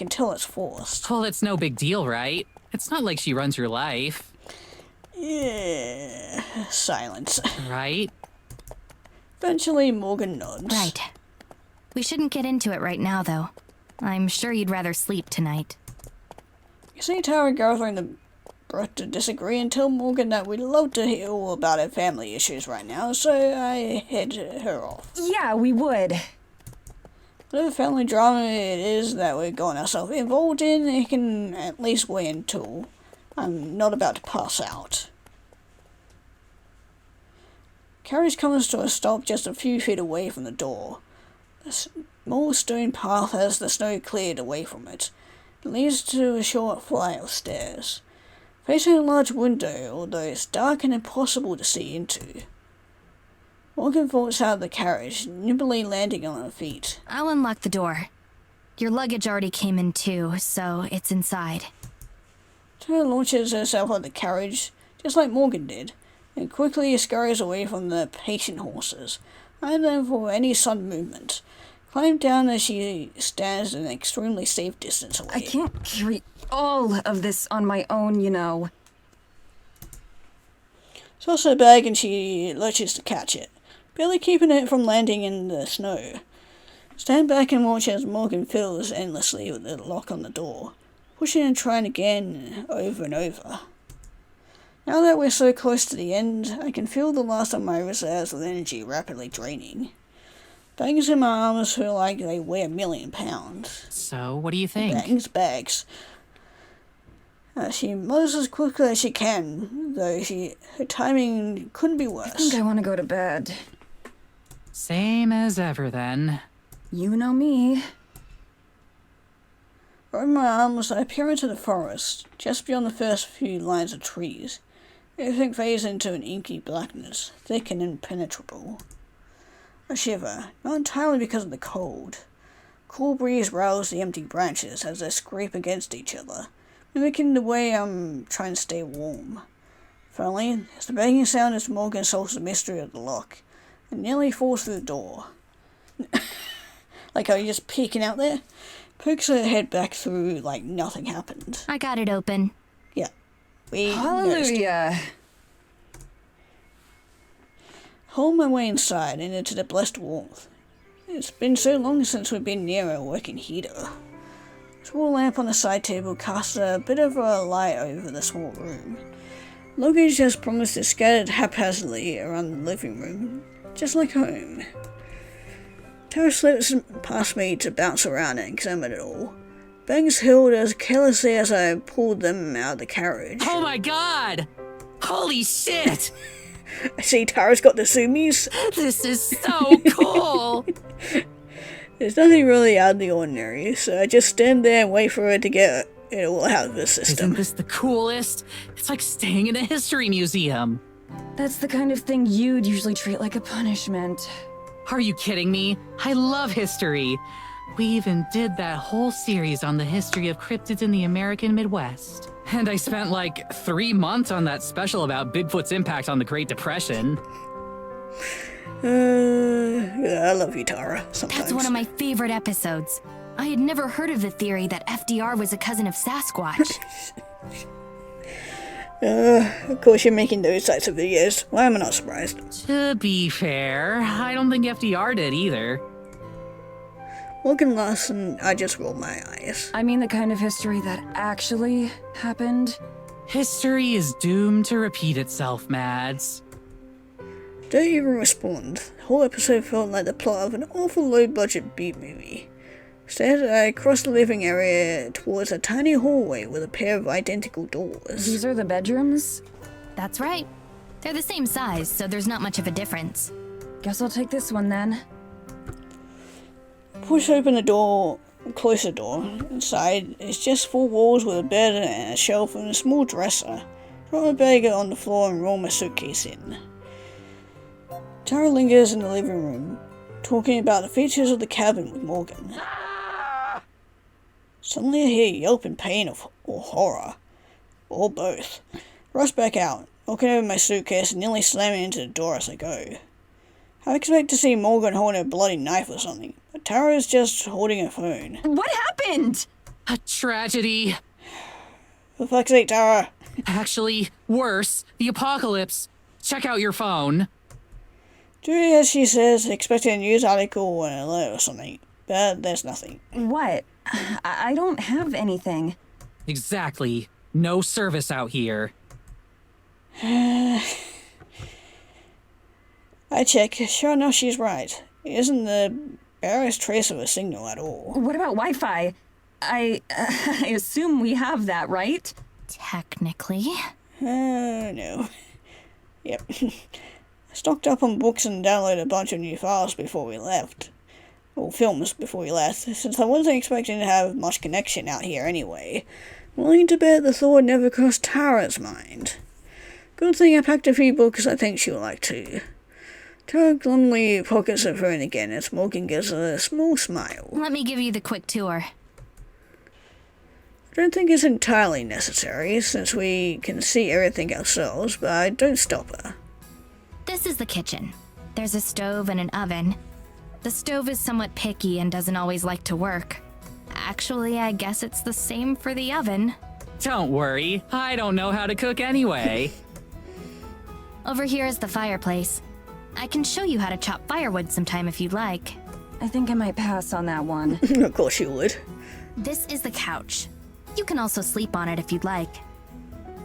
tell it's forced. Well, it's no big deal, right? It's not like she runs your life, Yeah. Silence. right? Eventually, Morgan nods. Right. We shouldn't get into it right now, though. I'm sure you'd rather sleep tonight. You see Tara gathering the breath to disagree and tell Morgan that we'd love to hear all about her family issues right now, so I head her off. Yeah, we would. Whatever family drama it is that we're getting ourselves involved in, it can at least wait until I'm not about to pass out. Carriage comes to a stop just a few feet away from the door. A small stone path has the snow cleared away from it. It leads to a short flight of stairs, facing a large window, although it's dark and impossible to see into. Morgan vaults out of the carriage, nimbly landing on her feet. I'll unlock the door. Your luggage already came in too, so it's inside. Tara launches herself out of the carriage, just like Morgan did, and quickly scurries away from the patient horses, eyeing them for any sudden movement. Climbs down as she stands an extremely safe distance away. I can't carry all of this on my own, you know. Toss her bag and she lurches to catch it, barely keeping it from landing in the snow. Stand back and watch as Morgan fiddles endlessly with the lock on the door, pushing and trying again, over and over. Now that we're so close to the end, I can feel the last of my reserves of energy rapidly draining. Bags in my arms feel like they weigh 1,000,000 pounds. So, what do you think? Bags. She mutters as quickly as she can, though her timing couldn't be worse. I think I want to go to bed. Same as ever, then. You know me. Rubbing my arms, I peer into the forest, just beyond the first few lines of trees. Everything fades into an inky blackness, thick and impenetrable. I shiver, not entirely because of the cold. Cool breeze rattles the empty branches as they scrape against each other, mimicking the way I'm trying to stay warm. Finally, as the banging sound as Morgan solves the mystery of the lock, and nearly falls through the door. Like how you're just peeking out there? Pokes her head back through like nothing happened. I got it open. Yeah. We noticed. Hallelujah. Haul my way inside and into the blessed warmth. It's been so long since we've been near a working heater. A small lamp on the side table casts a bit of a light over the small room. Luggage has promised is scattered haphazardly around the living room, just like home. Tara slips past me to bounce around and examine it all. Bangs held as carelessly as I pulled them out of the carriage. Oh my god! Holy shit! I see Tara's got the zoomies. This is so cool! There's nothing really out of the ordinary, so I just stand there and wait for her to get it all out of the system. Isn't this the coolest? It's like staying in a history museum. That's the kind of thing you'd usually treat like a punishment. Are you kidding me? I love history. We even did that whole series on the history of cryptids in the American Midwest. And I spent like 3 months on that special about Bigfoot's impact on the Great Depression. I love you, Tara, sometimes. That's one of my favorite episodes. I had never heard of the theory that FDR was a cousin of Sasquatch. Of course you're making those types of videos. Why am I not surprised? To be fair, I don't think FDR did either. Morgan Larson, I just rolled my eyes. I mean the kind of history that actually happened. History is doomed to repeat itself, Mads. Don't even respond. The whole episode felt like the plot of an awful low-budget beat movie. Instead, I crossed the living area towards a tiny hallway with a pair of identical doors. These are the bedrooms? That's right. They're the same size, so there's not much of a difference. Guess I'll take this one then. Push open the door, close the door. Inside, it's just 4 walls with a bed and a shelf and a small dresser. Drop my bag on the floor and roll my suitcase in. Tara lingers in the living room, talking about the features of the cabin with Morgan. Suddenly I hear a yelp in pain or horror, or both. Rush back out, knocking over my suitcase and nearly slamming into the door as I go. I expect to see Morgan holding a bloody knife or something, but Tara is just holding her phone. What happened? A tragedy. For fuck's sake, Tara! Actually, worse, the apocalypse. Check out your phone. Do as she says, expecting a news article or an alert or something, but there's nothing. What? I don't have anything. Exactly. No service out here. I check. Sure enough, she's right. It isn't the barest trace of a signal at all. What about Wi-Fi? I assume we have that, right? Technically. No. Yep. I stocked up on books and downloaded a bunch of new files before we left. Or films before we left, since I wasn't expecting to have much connection out here anyway. Willing to bet the thought never crossed Tara's mind. Good thing I packed a few books I think she'll like too. Tara glumly pockets her phone again as Morgan gives her a small smile. Let me give you the quick tour. I don't think it's entirely necessary, since we can see everything ourselves, but I don't stop her. This is the kitchen. There's a stove and an oven. The stove is somewhat picky and doesn't always like to work. Actually, I guess it's the same for the oven. Don't worry, I don't know how to cook anyway. Over here is the fireplace. I can show you how to chop firewood sometime if you'd like. I think I might pass on that one. Of course you would. This is the couch. You can also sleep on it if you'd like.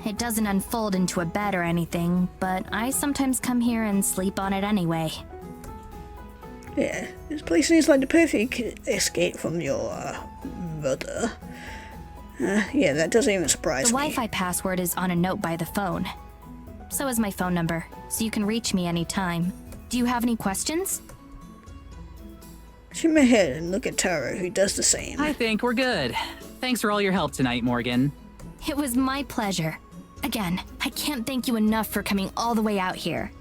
It doesn't unfold into a bed or anything, but I sometimes come here and sleep on it anyway. Yeah, this place seems like the perfect escape from your mother. Yeah, that doesn't even The surprise me. Wi-Fi password is on a note by the phone. So is my phone number, so you can reach me anytime. Do you have any questions? Shake my head and look at Taro, who does the same. I think we're good. Thanks for all your help tonight, Morgan. It was my pleasure. Again, I can't thank you enough for coming all the way out here.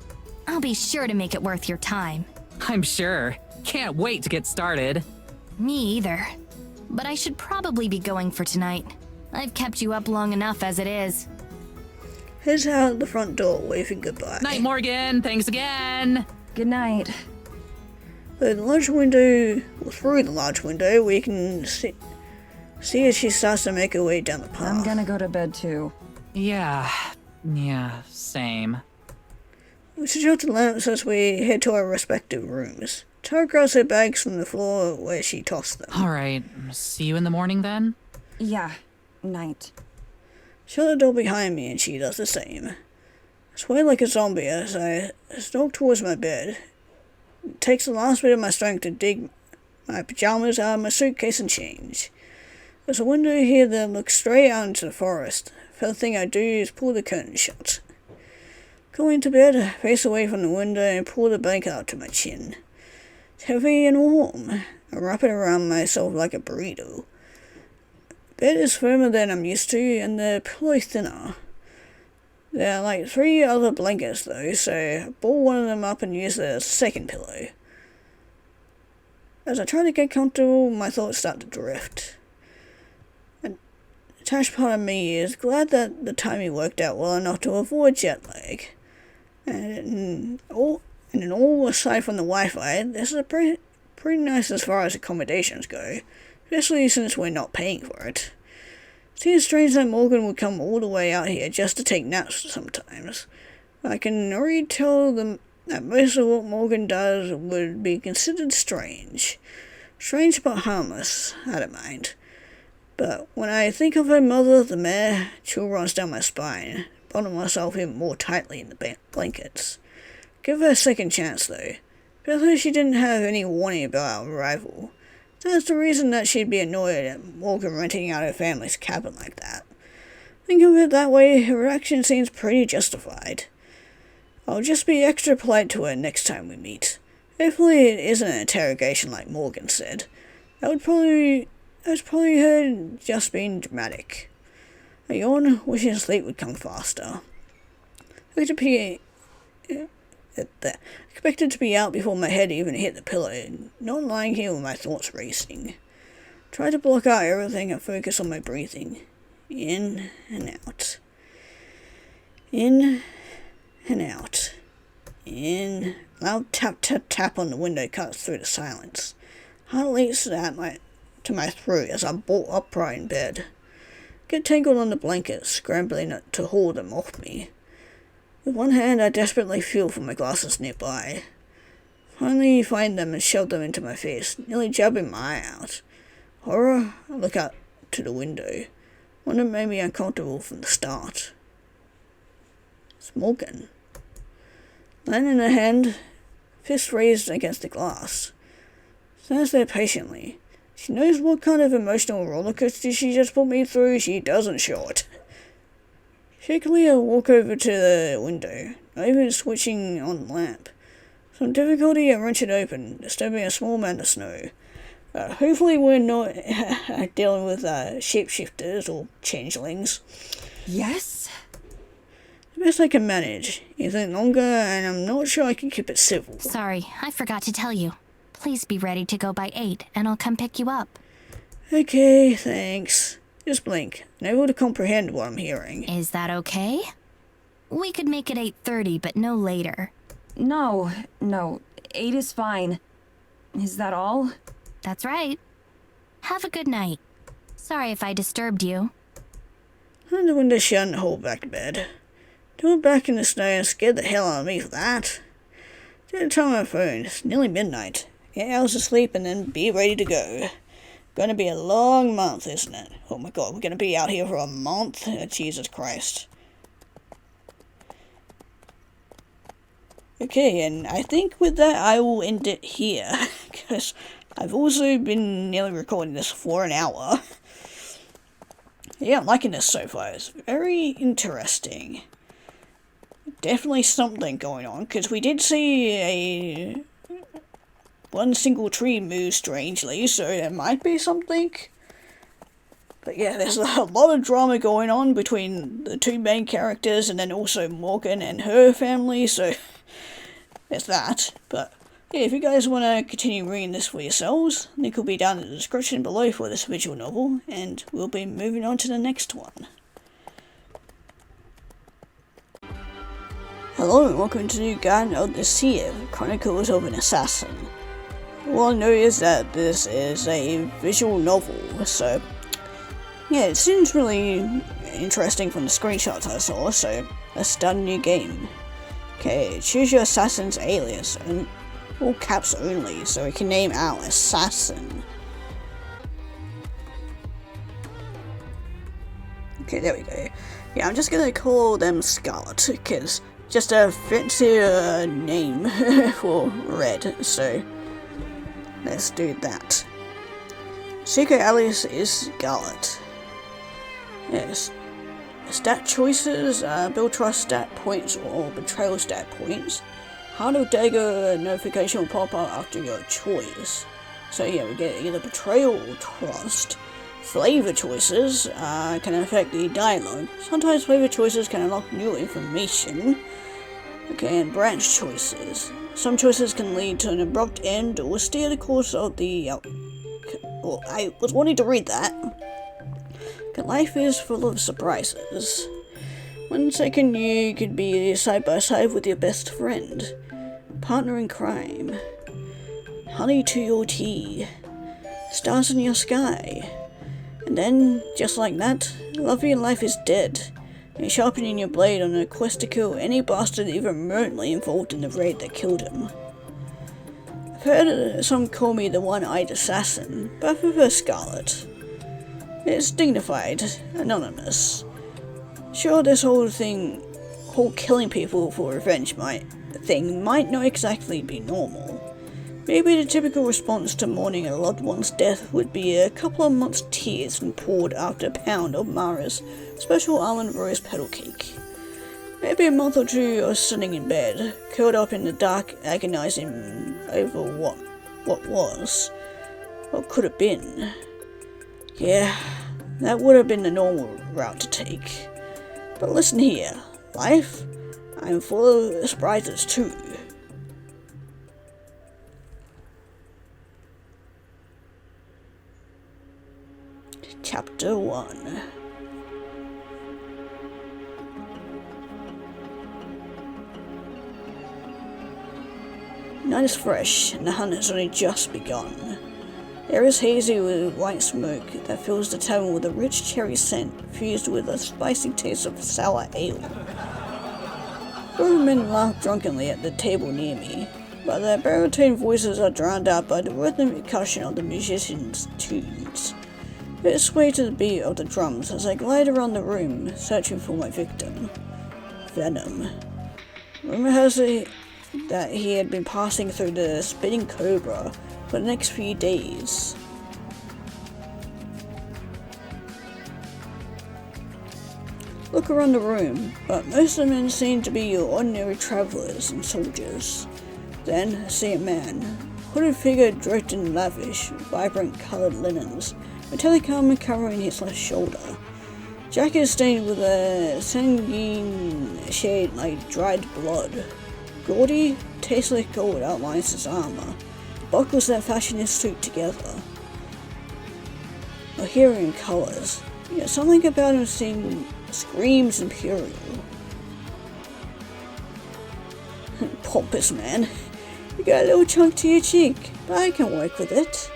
I'll be sure to make it worth your time. I'm sure. Can't wait to get started. Me either. But I should probably be going for tonight. I've kept you up long enough as it is. Heads out the front door, waving goodbye. Night, Morgan. Thanks again. Good night. Through the large window, we can see as she starts to make her way down the path. I'm gonna go to bed too. Yeah, same. We switch out the lamps as we head to our respective rooms. Tara grabs her bags from the floor where she tossed them. All right, see you in the morning then? Yeah, night. Shut the door behind me and she does the same. I sway like a zombie as I stalk towards my bed. It takes the last bit of my strength to dig my pajamas out of my suitcase and change. There's a window here that looks straight out into the forest. The first thing I do is pull the curtain shut. Going to bed, I face away from the window and pull the blanket out to my chin. It's heavy and warm. I wrap it around myself like a burrito. The bed is firmer than I'm used to and the pillow thinner. There are like 3 other blankets though, so I ball one of them up and use it as a second pillow. As I try to get comfortable, my thoughts start to drift. A detached part of me is glad that the timing worked out well enough to avoid jet lag. And in all aside from the Wi-Fi, this is pretty nice as far as accommodations go, especially since we're not paying for it. Seems strange that Morgan would come all the way out here just to take naps sometimes. I can already tell them that most of what Morgan does would be considered strange. Strange but harmless, I don't mind. But when I think of her mother, the mare, chill runs down my spine, bundle myself in more tightly in the blankets. Give her a second chance though. Especially if she didn't have any warning about our arrival. That's the reason that she'd be annoyed at Morgan renting out her family's cabin like that. Think of it that way, her reaction seems pretty justified. I'll just be extra polite to her next time we meet. Hopefully it isn't an interrogation like Morgan said. That's probably her just being dramatic. I yawn, wishing sleep would come faster. Expected to be out before my head even hit the pillow, not lying here with my thoughts racing. Try to block out everything and focus on my breathing. In and out. In and out. In. Loud tap tap tap on the window cuts through the silence. Heart leaps to my throat as I bolt upright in bed. Get tangled on the blankets, scrambling to haul them off me. With one hand, I desperately feel for my glasses nearby. Finally find them and shove them into my face, nearly jabbing my eye out. Horror, I look out to the window. One that made me uncomfortable from the start. It's Morgan. Line in her hand, fist raised against the glass. Stands there patiently. She knows what kind of emotional rollercoaster she just put me through. She doesn't show it. Shakily, I walk over to the window, not even switching on the lamp. Some difficulty, I wrench it open, disturbing a small amount of snow. Hopefully we're not dealing with shapeshifters or changelings. Yes? The best I can manage. Anything longer, and I'm not sure I can keep it civil. Sorry, I forgot to tell you. Please be ready to go by 8, and I'll come pick you up. Okay, thanks. Just blink, unable to comprehend what I'm hearing. Is that okay? We could make it 8:30, but no later. No, 8 is fine. Is that all? That's right. Have a good night. Sorry if I disturbed you. Hand the window shut and hold back to bed. Do it back in the snow and scared the hell out of me for that. Didn't turn my phone. It's nearly midnight. 8 hours of sleep and then be ready to go. Gonna be a long month, isn't it? Oh my god, we're gonna be out here for a month? Jesus Christ. Okay, and I think with that I will end it here. Because I've also been nearly recording this for an hour. Yeah, I'm liking this so far. It's very interesting. Definitely something going on, because we did see one single tree move strangely, so there might be something. But yeah, there's a lot of drama going on between the two main characters, and then also Morgan and her family, so there's that. But yeah, if you guys want to continue reading this for yourselves, link will be down in the description below for this visual novel, and we'll be moving on to the next one. Hello and welcome to the Garden of the Seif, Chronicles of an Assassin. All I know is that this is a visual novel, so yeah, it seems really interesting from the screenshots I saw, so let's start a new game. Okay, choose your assassin's alias, and all caps only, so we can name our assassin. Okay, there we go. Yeah, I'm just gonna call them Scarlet, because just a fancier name for Red, so let's do that. Secret alias is Scarlet. Yes. Stat choices, build trust stat points or betrayal stat points. Heart of Dagger notification will pop up after your choice. So yeah, we get either betrayal or trust. Flavor choices can affect the dialogue. Sometimes flavor choices can unlock new information. Okay, and branch choices. Some choices can lead to an abrupt end or steer the course of the well, I was wanting to read that. Life is full of surprises. 1 second you could be side by side with your best friend, partner in crime, honey to your tea, stars in your sky, and then, just like that, love in life is dead. You're sharpening your blade on a quest to kill any bastard even remotely involved in the raid that killed him. I've heard some call me the one-eyed assassin, but I prefer Scarlet. It's dignified, anonymous. Sure, this whole killing people for revenge might not exactly be normal. Maybe the typical response to mourning a loved one's death would be a couple of months' tears and poured after a pound of Mara's special almond rose petal cake. Maybe a month or two of sitting in bed, curled up in the dark, agonizing over what was, what could have been. Yeah, that would have been the normal route to take. But listen here, life, I'm full of surprises too. Chapter 1. Night is fresh, and the hunt has only just begun. Air is hazy with white smoke that fills the tavern with a rich cherry scent fused with a spicy taste of sour ale. Four men laugh drunkenly at the table near me, but their baritone voices are drowned out by the rhythmic percussion of the musicians' tunes. They sway to the beat of the drums as I glide around the room, searching for my victim. Venom. Rumor has it that he had been passing through the spitting cobra for the next few days. Look around the room, but most of the men seem to be your ordinary travelers and soldiers. Then I see a man, hooded figure draped in lavish, vibrant colored linens, metallic armor covering his left shoulder. Jacket stained with a sanguine shade like dried blood. Gaudy, tasteless gold outlines his armor, buckles that fashion his suit together. Bohemian colors, yet something about him screams imperial. Pompous man, you got a little chunk to your cheek, but I can work with it.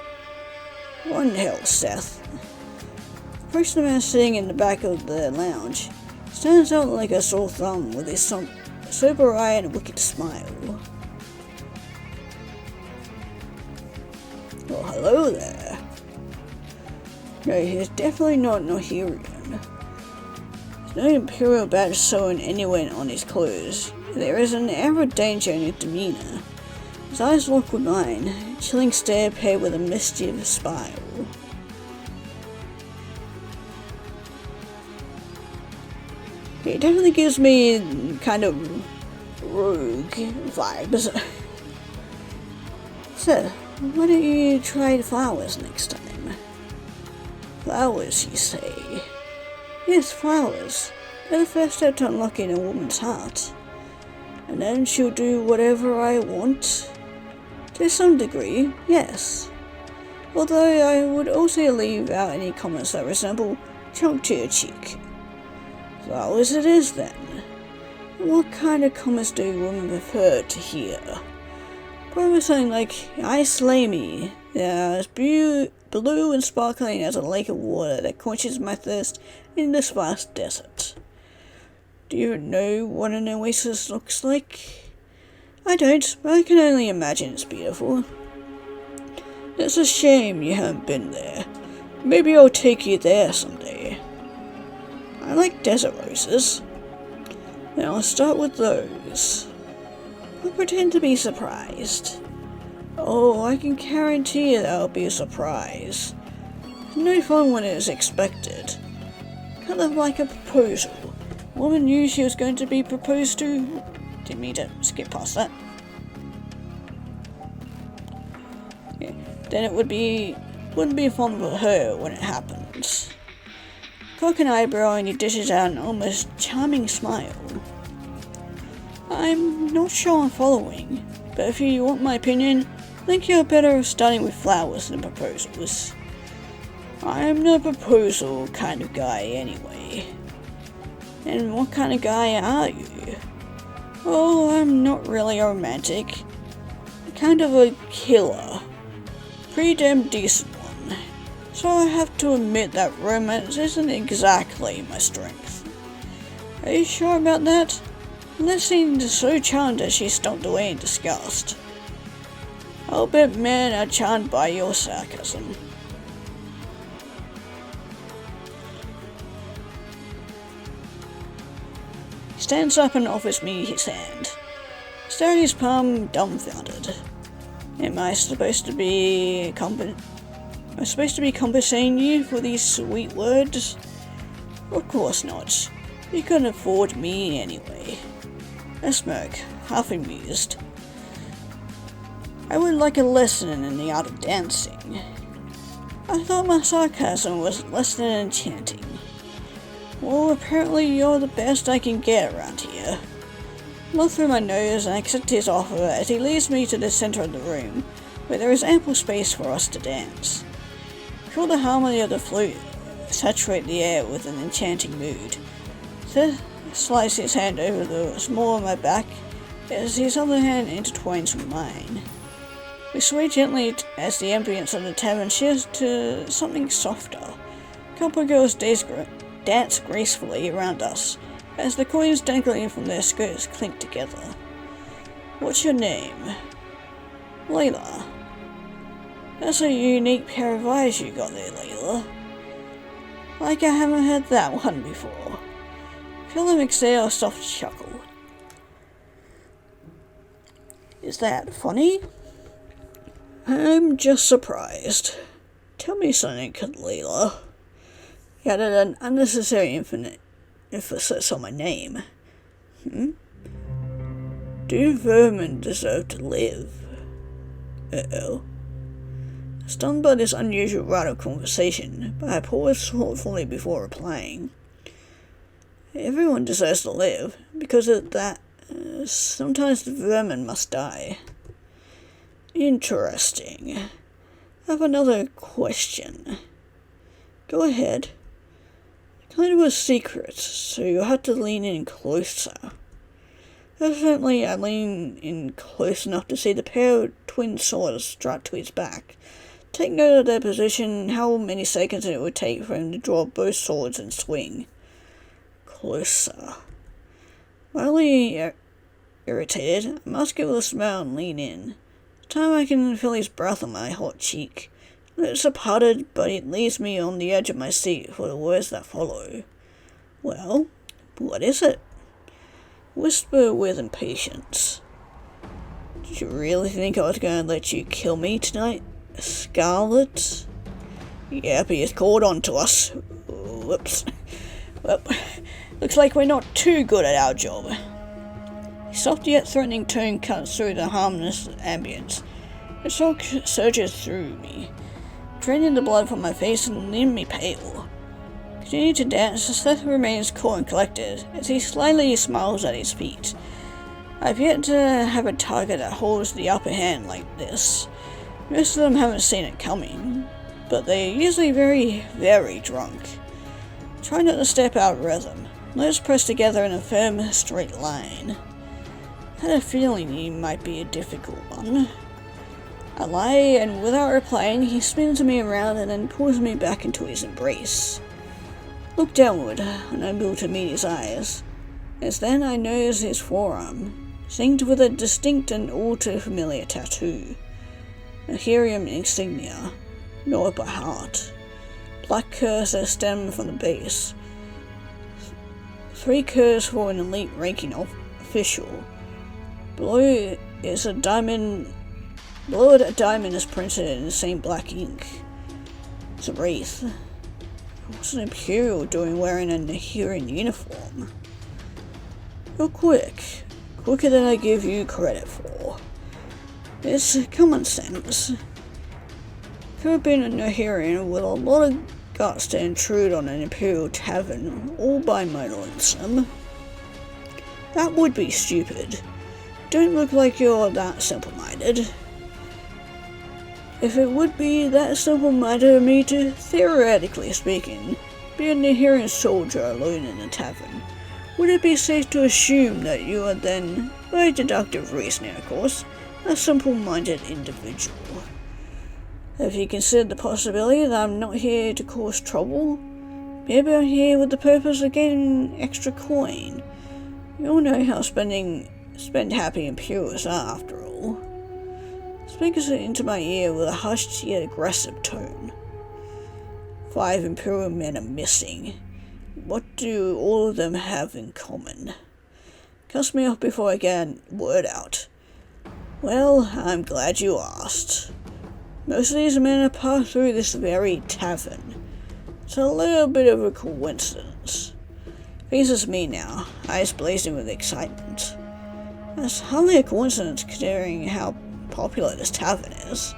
What in hell, Seth? The person man sitting in the back of the lounge stands out like a sore thumb with his sober eye and a wicked smile. Well, hello there. No, he's definitely not Nohirian. There's no Imperial badge sewn anywhere on his clothes. There is an air of danger in his demeanor. His eyes lock with mine, a chilling stare paired with a mischievous smile. He definitely gives me kind of rogue vibes. So, why don't you try flowers next time? Flowers, you say? Yes, flowers. They're the first step to unlocking a woman's heart. And then she'll do whatever I want? To some degree, yes. Although I would also leave out any comments that resemble chunk to your cheek. Flowers it is then. What kind of comments do women prefer to hear? Probably something like, I slay me. Yeah, it's blue and sparkling as a lake of water that quenches my thirst in this vast desert. Do you know what an oasis looks like? I don't, but I can only imagine it's beautiful. It's a shame you haven't been there. Maybe I'll take you there someday. I like desert roses. Now I'll start with those. I'll pretend to be surprised. Oh, I can guarantee you that'll be a surprise. No fun when it is expected. Kind of like a proposal. A woman knew she was going to be proposed to. Didn't mean to skip past that. Yeah. Then it wouldn't be fun for her when it happens. Cock an eyebrow and he dishes out an almost charming smile. I'm not sure I'm following, but if you want my opinion, I think you're better starting with flowers than proposals. I'm not a proposal kind of guy anyway. And what kind of guy are you? Oh, I'm not really a romantic. Kind of a killer. Pretty damn decent one. So I have to admit that romance isn't exactly my strength. Are you sure about that? Liz seemed so charmed as she stomped away in disgust. I'll bet men are charmed by your sarcasm. He stands up and offers me his hand. Staring at his palm, dumbfounded. Am I supposed to be compensating you for these sweet words? Of course not. You couldn't afford me anyway. I smirk, half amused. I would like a lesson in the art of dancing. I thought my sarcasm was less than enchanting. Well, apparently you're the best I can get around here. I look through my nose and I accept his offer as he leads me to the center of the room, where there is ample space for us to dance. Feel the harmony of the flute saturate the air with an enchanting mood. Seth slides his hand over the small of my back as his other hand intertwines with mine. We sway gently as the ambience of the tavern shifts to something softer. A couple of girls dance gracefully around us as the coins dangling from their skirts clink together. What's your name? Layla. That's a unique pair of eyes you got there, Layla. Like I haven't had that one before. Feel them exhale a soft chuckle. Is that funny? I'm just surprised. Tell me something, Layla. You added an unnecessary emphasis on my name. Do vermin deserve to live? Uh-oh. Stunned by this unusual route of conversation, but I paused thoughtfully before replying. Everyone deserves to live. Because of that, sometimes the vermin must die. Interesting. I have another question. Go ahead. Kind of a secret, so you'll have to lean in closer. Evidently, I lean in close enough to see the pair of twin swords strapped to his back. Take note of their position and how many seconds it would take for him to draw both swords and swing. Closer. Mildly irritated, I must give it a smile and lean in. This time I can feel his breath on my hot cheek. Lips are parted, but it leaves me on the edge of my seat for the words that follow. Well, what is it? Whisper with impatience. Did you really think I was going to let you kill me tonight, Scarlet? Yep, he has called on to us. Whoops. Well, looks like we're not too good at our job. A soft yet threatening tone cuts through the harmless ambience. A shock surges through me, draining the blood from my face and leaving me pale. Continuing to dance, Seth remains cool and collected as he slyly smiles at his feet. I've yet to have a target that holds the upper hand like this. Most of them haven't seen it coming, but they're usually very, very drunk. Try not to step out of rhythm. Let's press together in a firm, straight line. I had a feeling he might be a difficult one. I lie, and without replying, he spins me around and then pulls me back into his embrace. Look downward, unable to meet his eyes. As then I notice his forearm, synced with a distinct and all-too-familiar tattoo. A Herium insignia, North by heart. Black curves that stem from the base. 3 curves for an elite ranking official. Below it, a diamond is printed in the same black ink. It's a wraith. What's an Imperial doing wearing a Nahirian uniform? You're quick. Quicker than I give you credit for. It's common sense. Could have been a Nahirian with a lot of guts to intrude on an Imperial tavern all by my lonesome. That would be stupid. Don't look like you're that simple-minded. If it would be that simple-minded of me to, theoretically speaking, be a Nahirian soldier alone in a tavern, would it be safe to assume that you are then, by deductive reasoning of course, a simple-minded individual? Have you considered the possibility that I'm not here to cause trouble? Maybe I'm here with the purpose of getting extra coin. You all know how spend-happy Imperials are, after all. Speaks into my ear with a hushed yet aggressive tone. 5 Imperial men are missing. What do all of them have in common? Cuss me off before I get a word out. Well, I'm glad you asked. Most of these men have passed through this very tavern. It's a little bit of a coincidence. Faces me now, eyes blazing with excitement. That's hardly a coincidence considering how popular this tavern is.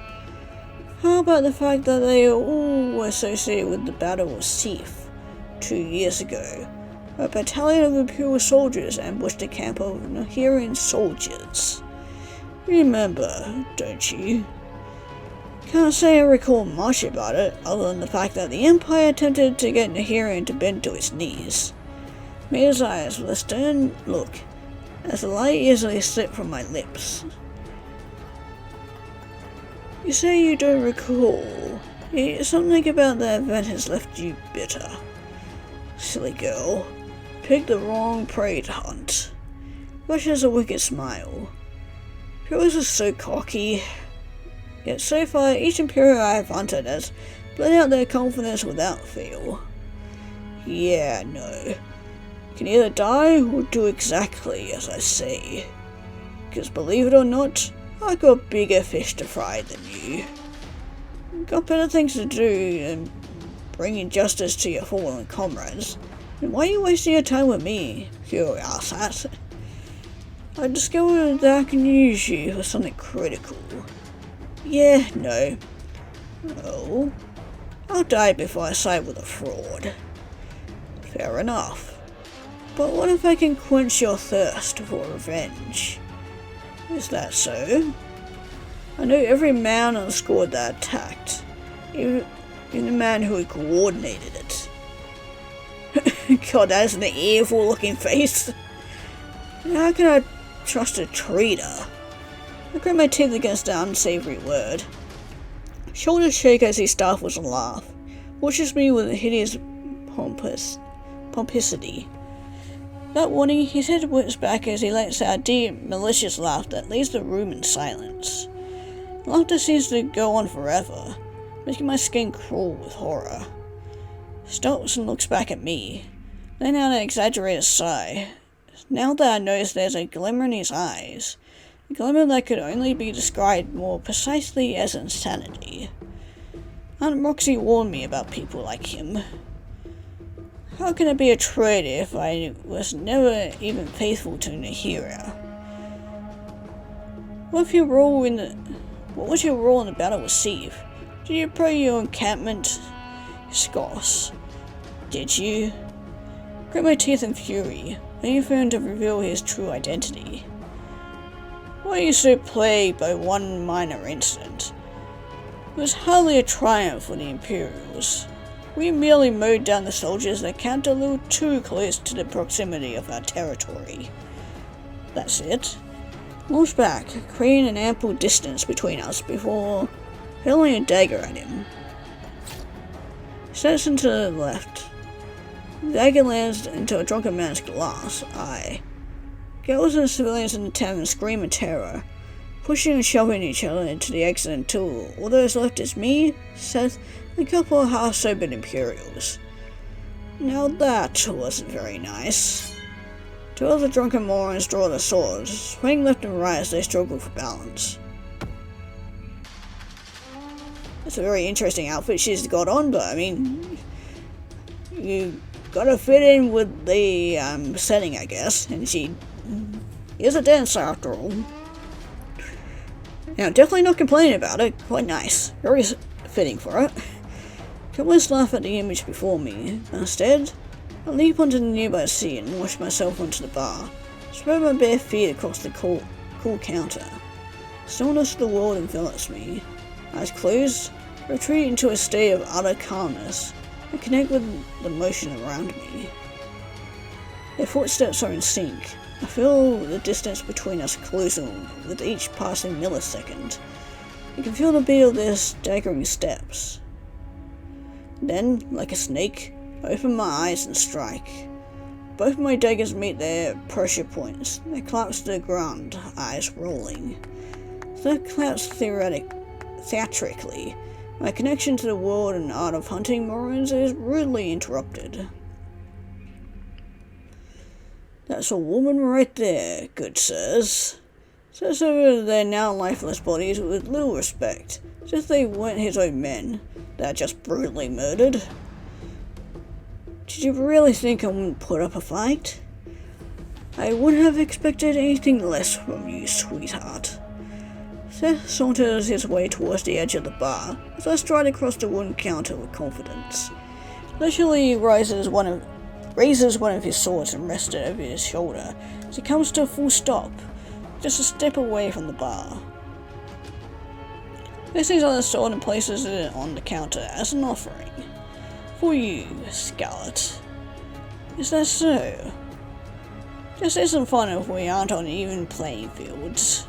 How about the fact that they all were associated with the Battle of Seif 2 years ago? A battalion of Imperial soldiers ambushed a camp of Nahirian soldiers. Remember, don't you? Can't say I recall much about it, other than the fact that the Empire attempted to get Nahirian to bend to his knees. Made his eyes with a stern look, as the light easily slipped from my lips. You say you don't recall. Something about that event has left you bitter. Silly girl. Picked the wrong prey to hunt. Rush has a wicked smile. Imperials are so cocky. Yet so far, each Imperial I have hunted has bled out their confidence without fail. Yeah, no. You can either die or do exactly as I say. Because believe it or not, I got bigger fish to fry than you. Got better things to do than bringing justice to your fallen comrades. And why are you wasting your time with me, pure asshat? I discovered that I can use you for something critical. Yeah, no. Oh, I'll die before I side with a fraud. Fair enough. But what if I can quench your thirst for revenge? Is that so? I know every man on the squad that attacked, even the man who coordinated it. God, that is an evil looking face. How can I trust a traitor? I grit my teeth against the unsavory word. Shoulders shake as he stifles a laugh, watches me with a hideous pomposity. Without warning, his head whips back as he lets out a deep, malicious laugh that leaves the room in silence. Laughter seems to go on forever, making my skin crawl with horror. Stops and looks back at me, letting out an exaggerated sigh. Now that I notice there's a glimmer in his eyes, a glimmer that could only be described more precisely as insanity. Aunt Roxy warned me about people like him. How can I be a traitor if I was never even faithful to Nahira? What was your role in the battle with Seif? Did you pray your encampment scoffs? Did you? Grit my teeth in fury when you failed to reveal his true identity. Why are you so plagued by one minor incident? It was hardly a triumph for the Imperials. We merely mowed down the soldiers that camped a little too close to the proximity of our territory. That's it. Launched back, creating an ample distance between us before hurling a dagger at him. Steps into the left. The dagger lands into a drunken man's glass eye. Girls and civilians in the tavern scream in terror, pushing and shoving each other into the exit until all those left is me, Seif, and a couple of half-sobered Imperials. Now that wasn't very nice. Two of the drunken morons draw their swords, swing left and right as they struggle for balance. That's a very interesting outfit she's got on, but I mean, you gotta fit in with the setting, I guess, and she is a dancer after all. Now, definitely not complaining about it, quite nice, very fitting for it. Countless laugh at the image before me. Instead, I leap onto the nearby seat and wash myself onto the bar, spread my bare feet across the cool counter. Stillness of the world envelops me. Eyes closed, retreat into a state of utter calmness, and connect with the motion around me. Their footsteps are in sync. I feel the distance between us closing with each passing millisecond. I can feel the beat of their staggering steps. Then, like a snake, I open my eyes and strike. Both my daggers meet their pressure points. They collapse to the ground, eyes rolling. They collapse theatrically. My connection to the world and art of hunting morons is rudely interrupted. That's a woman right there, good sirs. Says over their now lifeless bodies with little respect, as if they weren't his own men, that just brutally murdered. Did you really think I wouldn't put up a fight? I wouldn't have expected anything less from you, sweetheart. Seif saunters his way towards the edge of the bar, as I stride across the wooden counter with confidence. Leisurely raises one of his swords and rests it over his shoulder as he comes to a full stop, just a step away from the bar. Places his other sword and places it on the counter as an offering. For you, Scarlet. Is that so? This isn't fun if we aren't on even playing fields.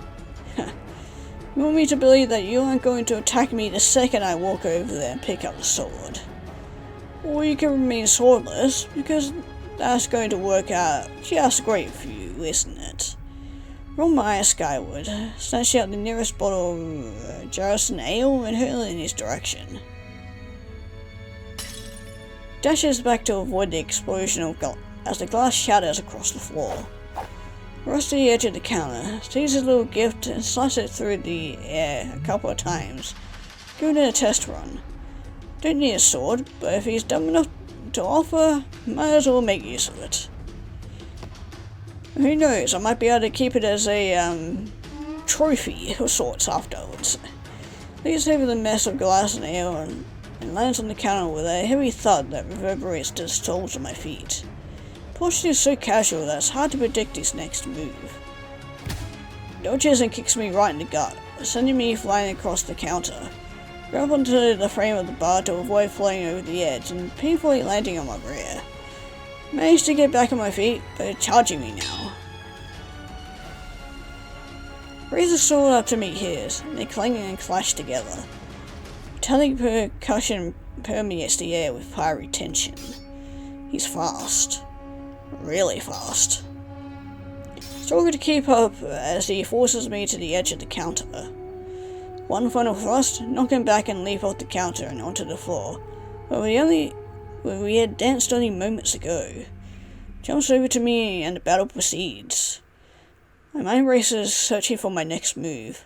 You want me to believe that you aren't going to attack me the second I walk over there and pick up the sword? Or you can remain swordless, because that's going to work out just great for you, isn't it? Roll my eyes skyward, snatch out the nearest bottle of Jarrison ale and hurl it in his direction. Dashes back to avoid the explosion as the glass shatters across the floor. Runs to the edge of the counter, sees his little gift and slices it through the air a couple of times, giving it a test run. Don't need a sword, but if he's dumb enough to offer, might as well make use of it. Who knows, I might be able to keep it as a trophy of sorts afterwards. Leads over the mess of glass and ale and lands on the counter with a heavy thud that reverberates to the soles of my feet. Posture is so casual that it's hard to predict his next move. Dodges and kicks me right in the gut, sending me flying across the counter. Grab onto the frame of the bar to avoid flying over the edge and painfully landing on my rear. Managed to get back on my feet, but it's charging me now. Raise the sword up to meet his, and they clang and clash together. Metallic percussion permeates the air with fiery tension. He's fast. Really fast. Struggle to keep up as he forces me to the edge of the counter. One final thrust, knock him back and leap off the counter and onto the floor, where we had danced only moments ago. Jumps over to me and the battle proceeds. My mind races, searching for my next move.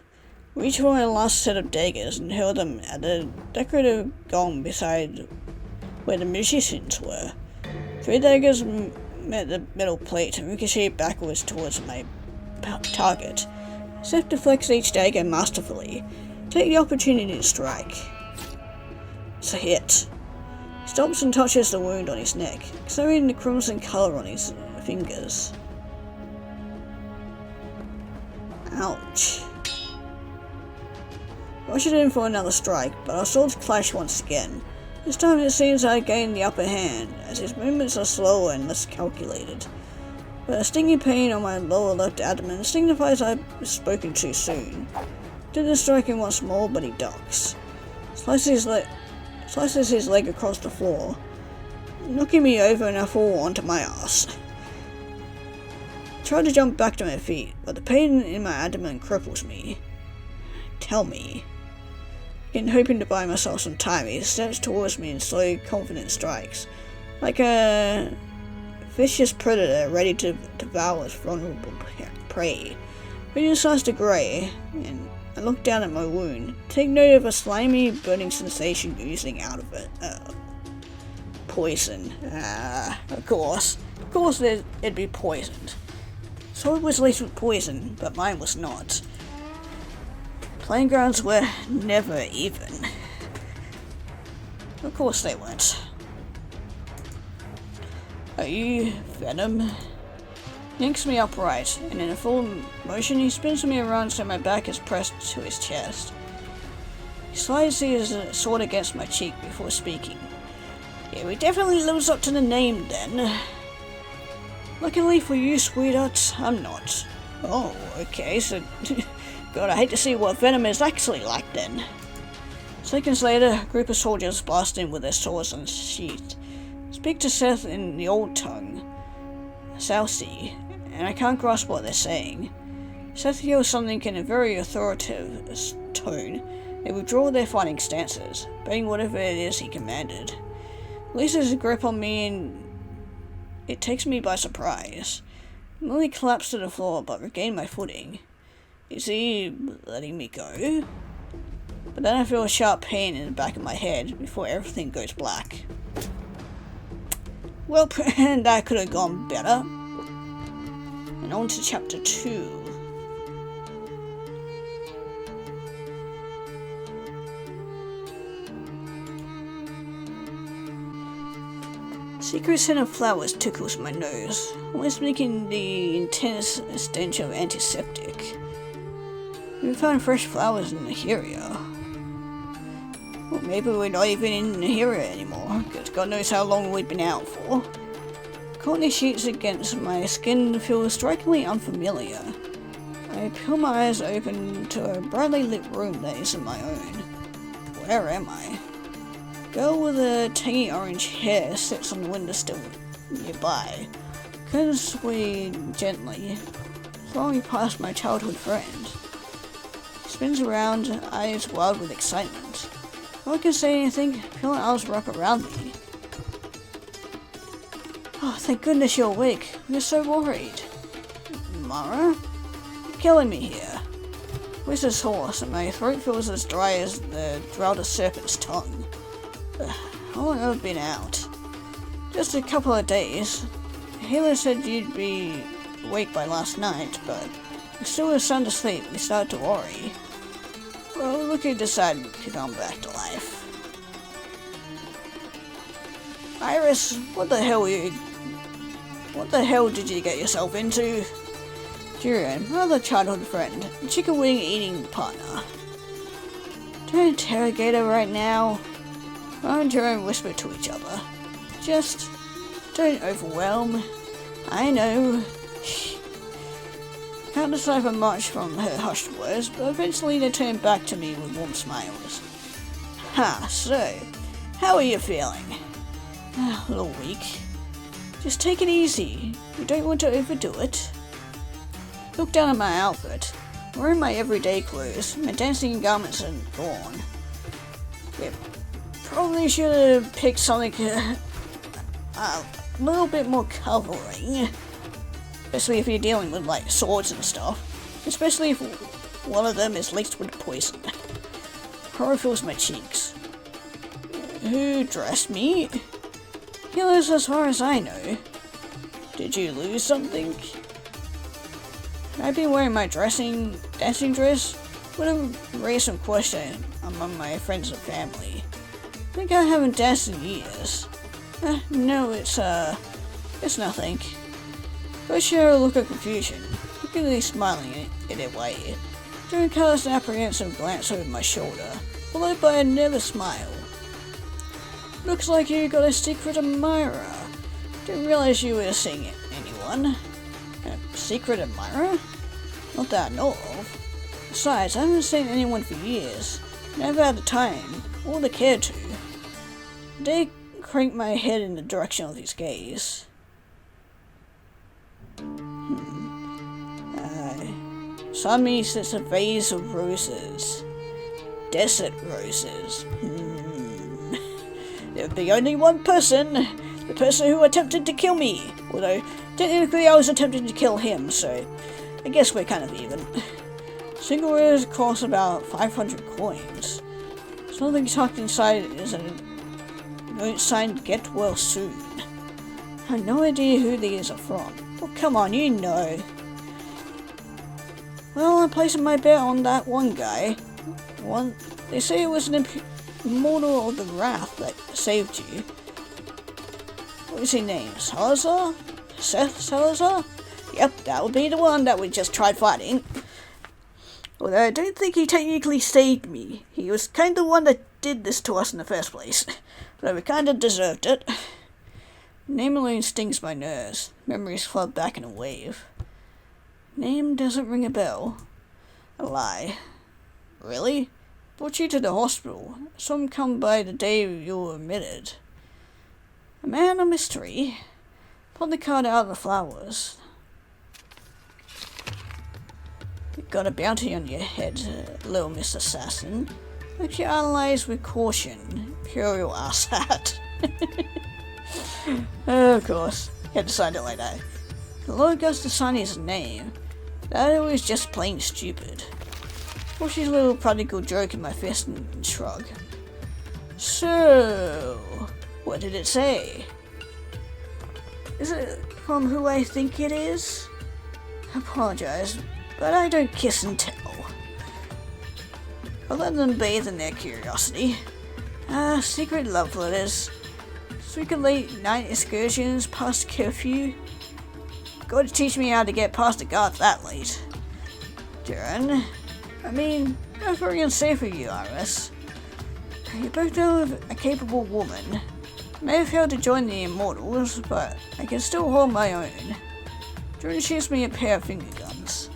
Reach for my last set of daggers and hurl them at the decorative gong beside where the musicians were. 3 daggers met the metal plate and ricocheted backwards towards my target. Seif deflects each dagger masterfully. Take the opportunity to strike. It's a hit. He stops and touches the wound on his neck, accelerating the crimson colour on his fingers. Ouch. I rushed in for another strike, but our swords clash once again. This time it seems I gained the upper hand, as his movements are slower and less calculated. But a stinging pain on my lower left abdomen signifies I've spoken too soon. Didn't strike him once more, but he ducks. Slices his leg across the floor, knocking me over and I fall onto my ass. I try to jump back to my feet, but the pain in my abdomen cripples me. Tell me. Again, hoping to buy myself some time, he steps towards me in slow, confident strikes, like a vicious predator ready to devour its vulnerable prey. Vision starts to grey, and I look down at my wound, take note of a slimy, burning sensation oozing out of it. Poison. Of course. Of course it'd be poisoned. So it was laced with poison, but mine was not. Playing grounds were never even. Of course they weren't. Are you Venom? He yanks me upright, and in a full motion he spins me around so my back is pressed to his chest. He slides his sword against my cheek before speaking. Yeah, we definitely lives up to the name then. Luckily for you, sweetheart, I'm not. Oh, okay, so... God, I hate to see what Venom is actually like then. Seconds later, a group of soldiers blast in with their swords unsheathed. Speak to Seif in the old tongue, South Sea, and I can't grasp what they're saying. Seif yells something in a very authoritative tone. They withdraw their fighting stances, obeying whatever it is he commanded. Releases his grip on me and it takes me by surprise. I nearly collapsed to the floor but regained my footing. Is he letting me go? But then I feel a sharp pain in the back of my head before everything goes black. Well, and that could have gone better. And on to chapter 2. Secret scent of flowers tickles my nose, almost making the intense stench of antiseptic. We found fresh flowers in Nahiria. Well, maybe we're not even in Nahiria anymore, because God knows how long we've been out for. Courtney sheets against my skin feel strikingly unfamiliar. I peel my eyes open to a brightly lit room that isn't my own. Where am I? A girl with a tangy orange hair sits on the windowsill nearby. Curtains sway gently, flowing past my childhood friend. Spins around, eyes wild with excitement. No one can say anything, feeling arms wrap around me. Oh, thank goodness you're awake. We're so worried. Mara? You're killing me here. Whistles hoarse, and my throat feels as dry as the Drowder serpent's tongue. How long have I been out? Just a couple of days. Halo said you'd be awake by last night, but we still were sound asleep. We started to worry. Well, look who decided to come back to life. Iris, what the hell did you get yourself into? Julian, my other childhood friend, chicken wing eating partner. Don't interrogate her right now. I and Jerome whisper to each other. Just don't overwhelm. I know. Can't decipher much from her hushed words, but eventually they turn back to me with warm smiles. Ha, so, how are you feeling? A little weak. Just take it easy. You don't want to overdo it. Look down at my outfit. Wearing my everyday clothes, my dancing garments are gone. Yep. Probably should have picked something a little bit more covering. Especially if you're dealing with, like, swords and stuff. Especially if one of them is laced with poison. Horror fills my cheeks. Who dressed me? Miraculous as far as I know. Did you lose something? I've been wearing my dancing dress. Would have raised some question among my friends and family. I think I haven't danced in years. No, it's nothing. But share a look of confusion, quickly smiling in a way. During Carla's apprehensive glance over my shoulder, followed by another smile. Looks like you got a secret admirer. Didn't realize you were seeing anyone. A secret admirer? Not that I know of. Besides, I haven't seen anyone for years. Never had the time, or the care to. They cranked my head in the direction of his gaze. Suddenly sits a vase of roses. Desert roses. There would be only one person. The person who attempted to kill me. Although, technically I was attempting to kill him, so I guess we're kind of even. Single rose costs about 500 coins. Something tucked inside is a note signed "Get Well Soon." I have no idea who these are from. Oh, come on, you know. Well, I'm placing my bet on that one guy. They say it was an immortal of the wrath that saved you. What was his name? Salazar? Seth Salazar? Yep, that would be the one that we just tried fighting. Although I don't think he technically saved me. He was kind of the one that did this to us in the first place. But we kind of deserved it. Name alone stings my nerves. Memories flood back in a wave. Name doesn't ring a bell. A lie. Really? Brought you to the hospital. Saw him come by the day you were admitted. A man of mystery. Pulled the card out of the flowers. You've got a bounty on your head, little Miss Assassin. Let you analyze with caution. Imperial asshat. Of course. Had to sign it like that. The Lord goes to sign his name. That was just plain stupid. Push his little prodigal joke in my fist and shrug. So, what did it say? Is it from who I think it is? I apologize, but I don't kiss and tell. I'll let them bathe in their curiosity. Secret love letters. Secret late night excursions past curfew. Got to teach me how to get past the guards that late. Duran, I mean, that's very unsafe of you, Iris. You both know a capable woman. I may have failed to join the Immortals, but I can still hold my own. Duran shoots me a pair of finger guns.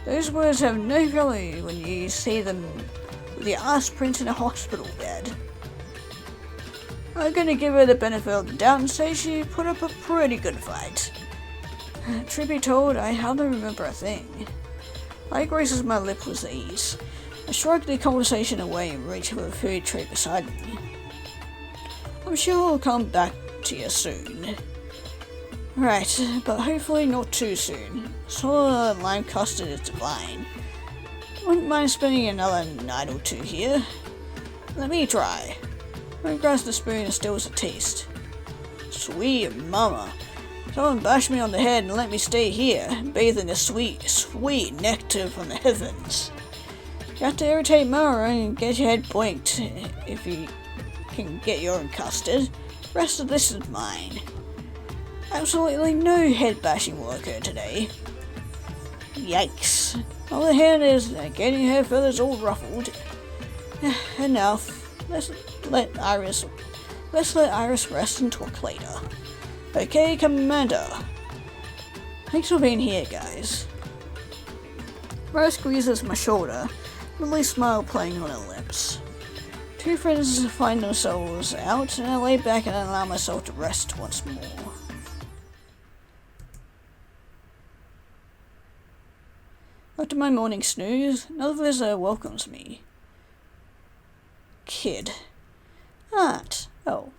Those words have no value when you say them with your ass print in a hospital bed. I'm gonna give her the benefit of the doubt and say she put up a pretty good fight. Truth be told, I hardly remember a thing. I graces my lip with ease. I shrugged the conversation away and reached for a food tray beside me. I'm sure I'll come back to you soon. Right, but hopefully not too soon. Sour lime custard is divine. Wouldn't mind spending another night or two here. Let me try. I grabs the spoon and stills a taste. Sweet mama. Someone bash me on the head and let me stay here, bathe in the sweet, sweet nectar from the heavens. You have to irritate Mara and get your head boinked if you can get your own custard. The rest of this is mine. Absolutely no head bashing will occur today. Yikes. On the other hand is getting her feathers all ruffled. Enough. Let's let Iris rest and talk later. Okay, Commander. Thanks for being here, guys. Rose squeezes my shoulder, a lovely smile playing on her lips. Two friends find themselves out, and I lay back and allow myself to rest once more. After my morning snooze, another visitor welcomes me. Kid. Aunt. Oh.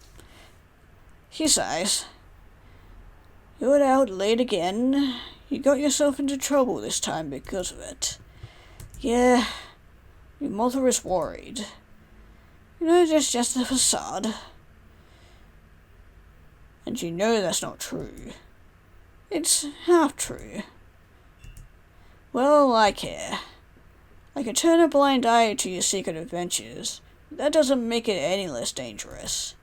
He sighs. You're out late again. You got yourself into trouble this time because of it. Yeah, your mother is worried. You know, it's just a facade. And you know that's not true. It's half true. Well, I care. I can turn a blind eye to your secret adventures. That doesn't make it any less dangerous.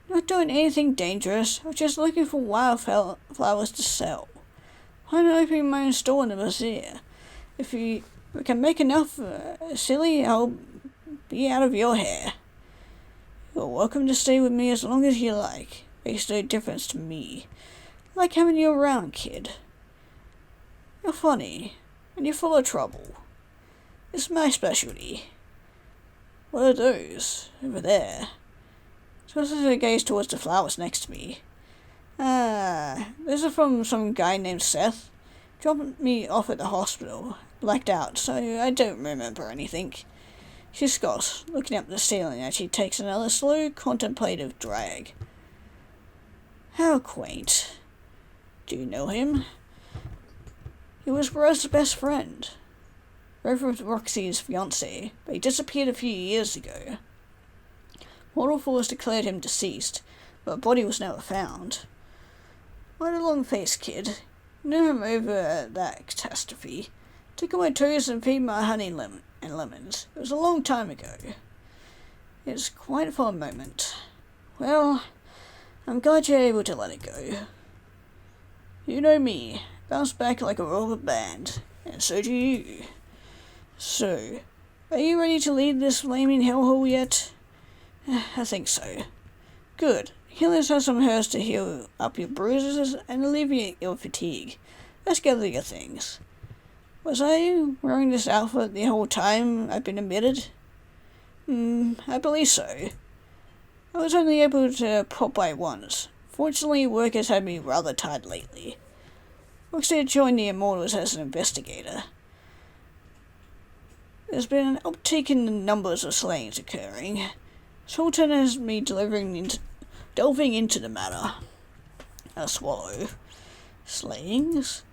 Not doing anything dangerous, I'm just looking for wildflowers to sell. I'm opening my own store in the bazaar. If we can make enough, silly, I'll be out of your hair. You're welcome to stay with me as long as you like. Makes no difference to me. I like having you around, kid. You're funny, and you're full of trouble. It's my specialty. What are those, over there? Supposed to gaze towards the flowers next to me. Those are from some guy named Seif. Dropped me off at the hospital. Blacked out, so I don't remember anything. She scoffs, looking up at the ceiling as she takes another slow, contemplative drag. How quaint. Do you know him? He was Rose's best friend. Rose was Roxy's fiancé, but he disappeared a few years ago. Mortal Force declared him deceased, but a body was never found. What a long-faced kid. Knew him over that catastrophe. Took away toes and feed my honey and lemons. It was a long time ago. It's quite a fond moment. Well, I'm glad you're able to let it go. You know me, bounce back like a rubber band, and so do you. So, are you ready to leave this flaming hellhole yet? I think so. Good. Healers have some herbs to heal up your bruises and alleviate your fatigue. Let's gather your things. Was I wearing this outfit the whole time I've been admitted? I believe so. I was only able to pop by once. Fortunately, work has had me rather tired lately. Roxy had joined the Immortals as an investigator. There's been an uptick in the numbers of slayings occurring. Sultan has me delving into the matter. A swallow. Slayings?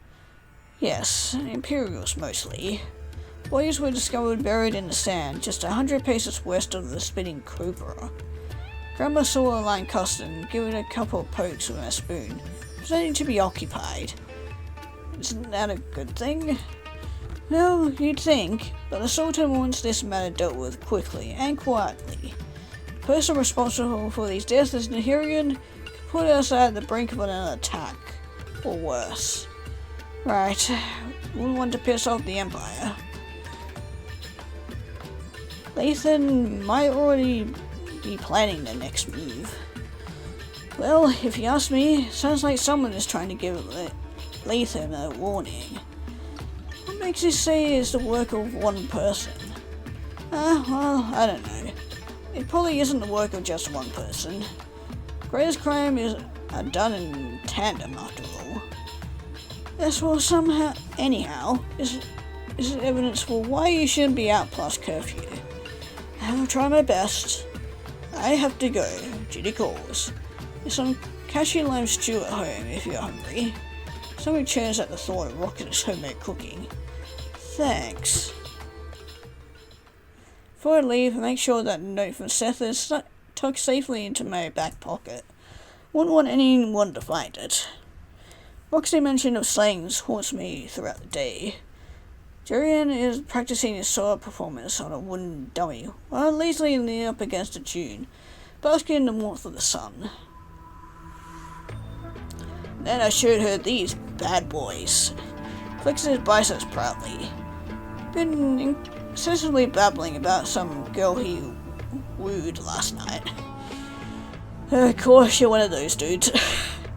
Yes, Imperials mostly. Bodies were discovered buried in the sand just 100 paces west of the spinning cobra. Grandma saw a line custard and gave it a couple of pokes with a spoon, pretending to be occupied. Isn't that a good thing? No, you'd think, but the Sultan wants this matter dealt with quickly and quietly. The person responsible for these deaths is Nahirian, could put us at the brink of an attack, or worse. Right, wouldn't want to piss off the Empire. Lathan might already be planning the next move. Well, if you ask me, sounds like someone is trying to give Lathan a warning. What makes you say it's the work of one person? Well, I don't know. It probably isn't the work of just one person. Greatest crime is done in tandem, after all. This will somehow, anyhow, is evidence for why you shouldn't be out past curfew. I'll try my best. I have to go. Judy calls. There's some cashew lime stew at home if you're hungry. Somebody churns at the thought of Rocket's homemade cooking. Thanks. Before I leave, make sure that note from Seth is tucked safely into my back pocket. Wouldn't want anyone to find it. Roxy's mention of slayings haunts me throughout the day. Jurian is practicing his solo performance on a wooden dummy while lazily leaning up against a dune, basking in the warmth of the sun. Then I showed her these bad boys. Flexes his biceps proudly. Been incessantly babbling about some girl he wooed last night. Of course, you're one of those dudes.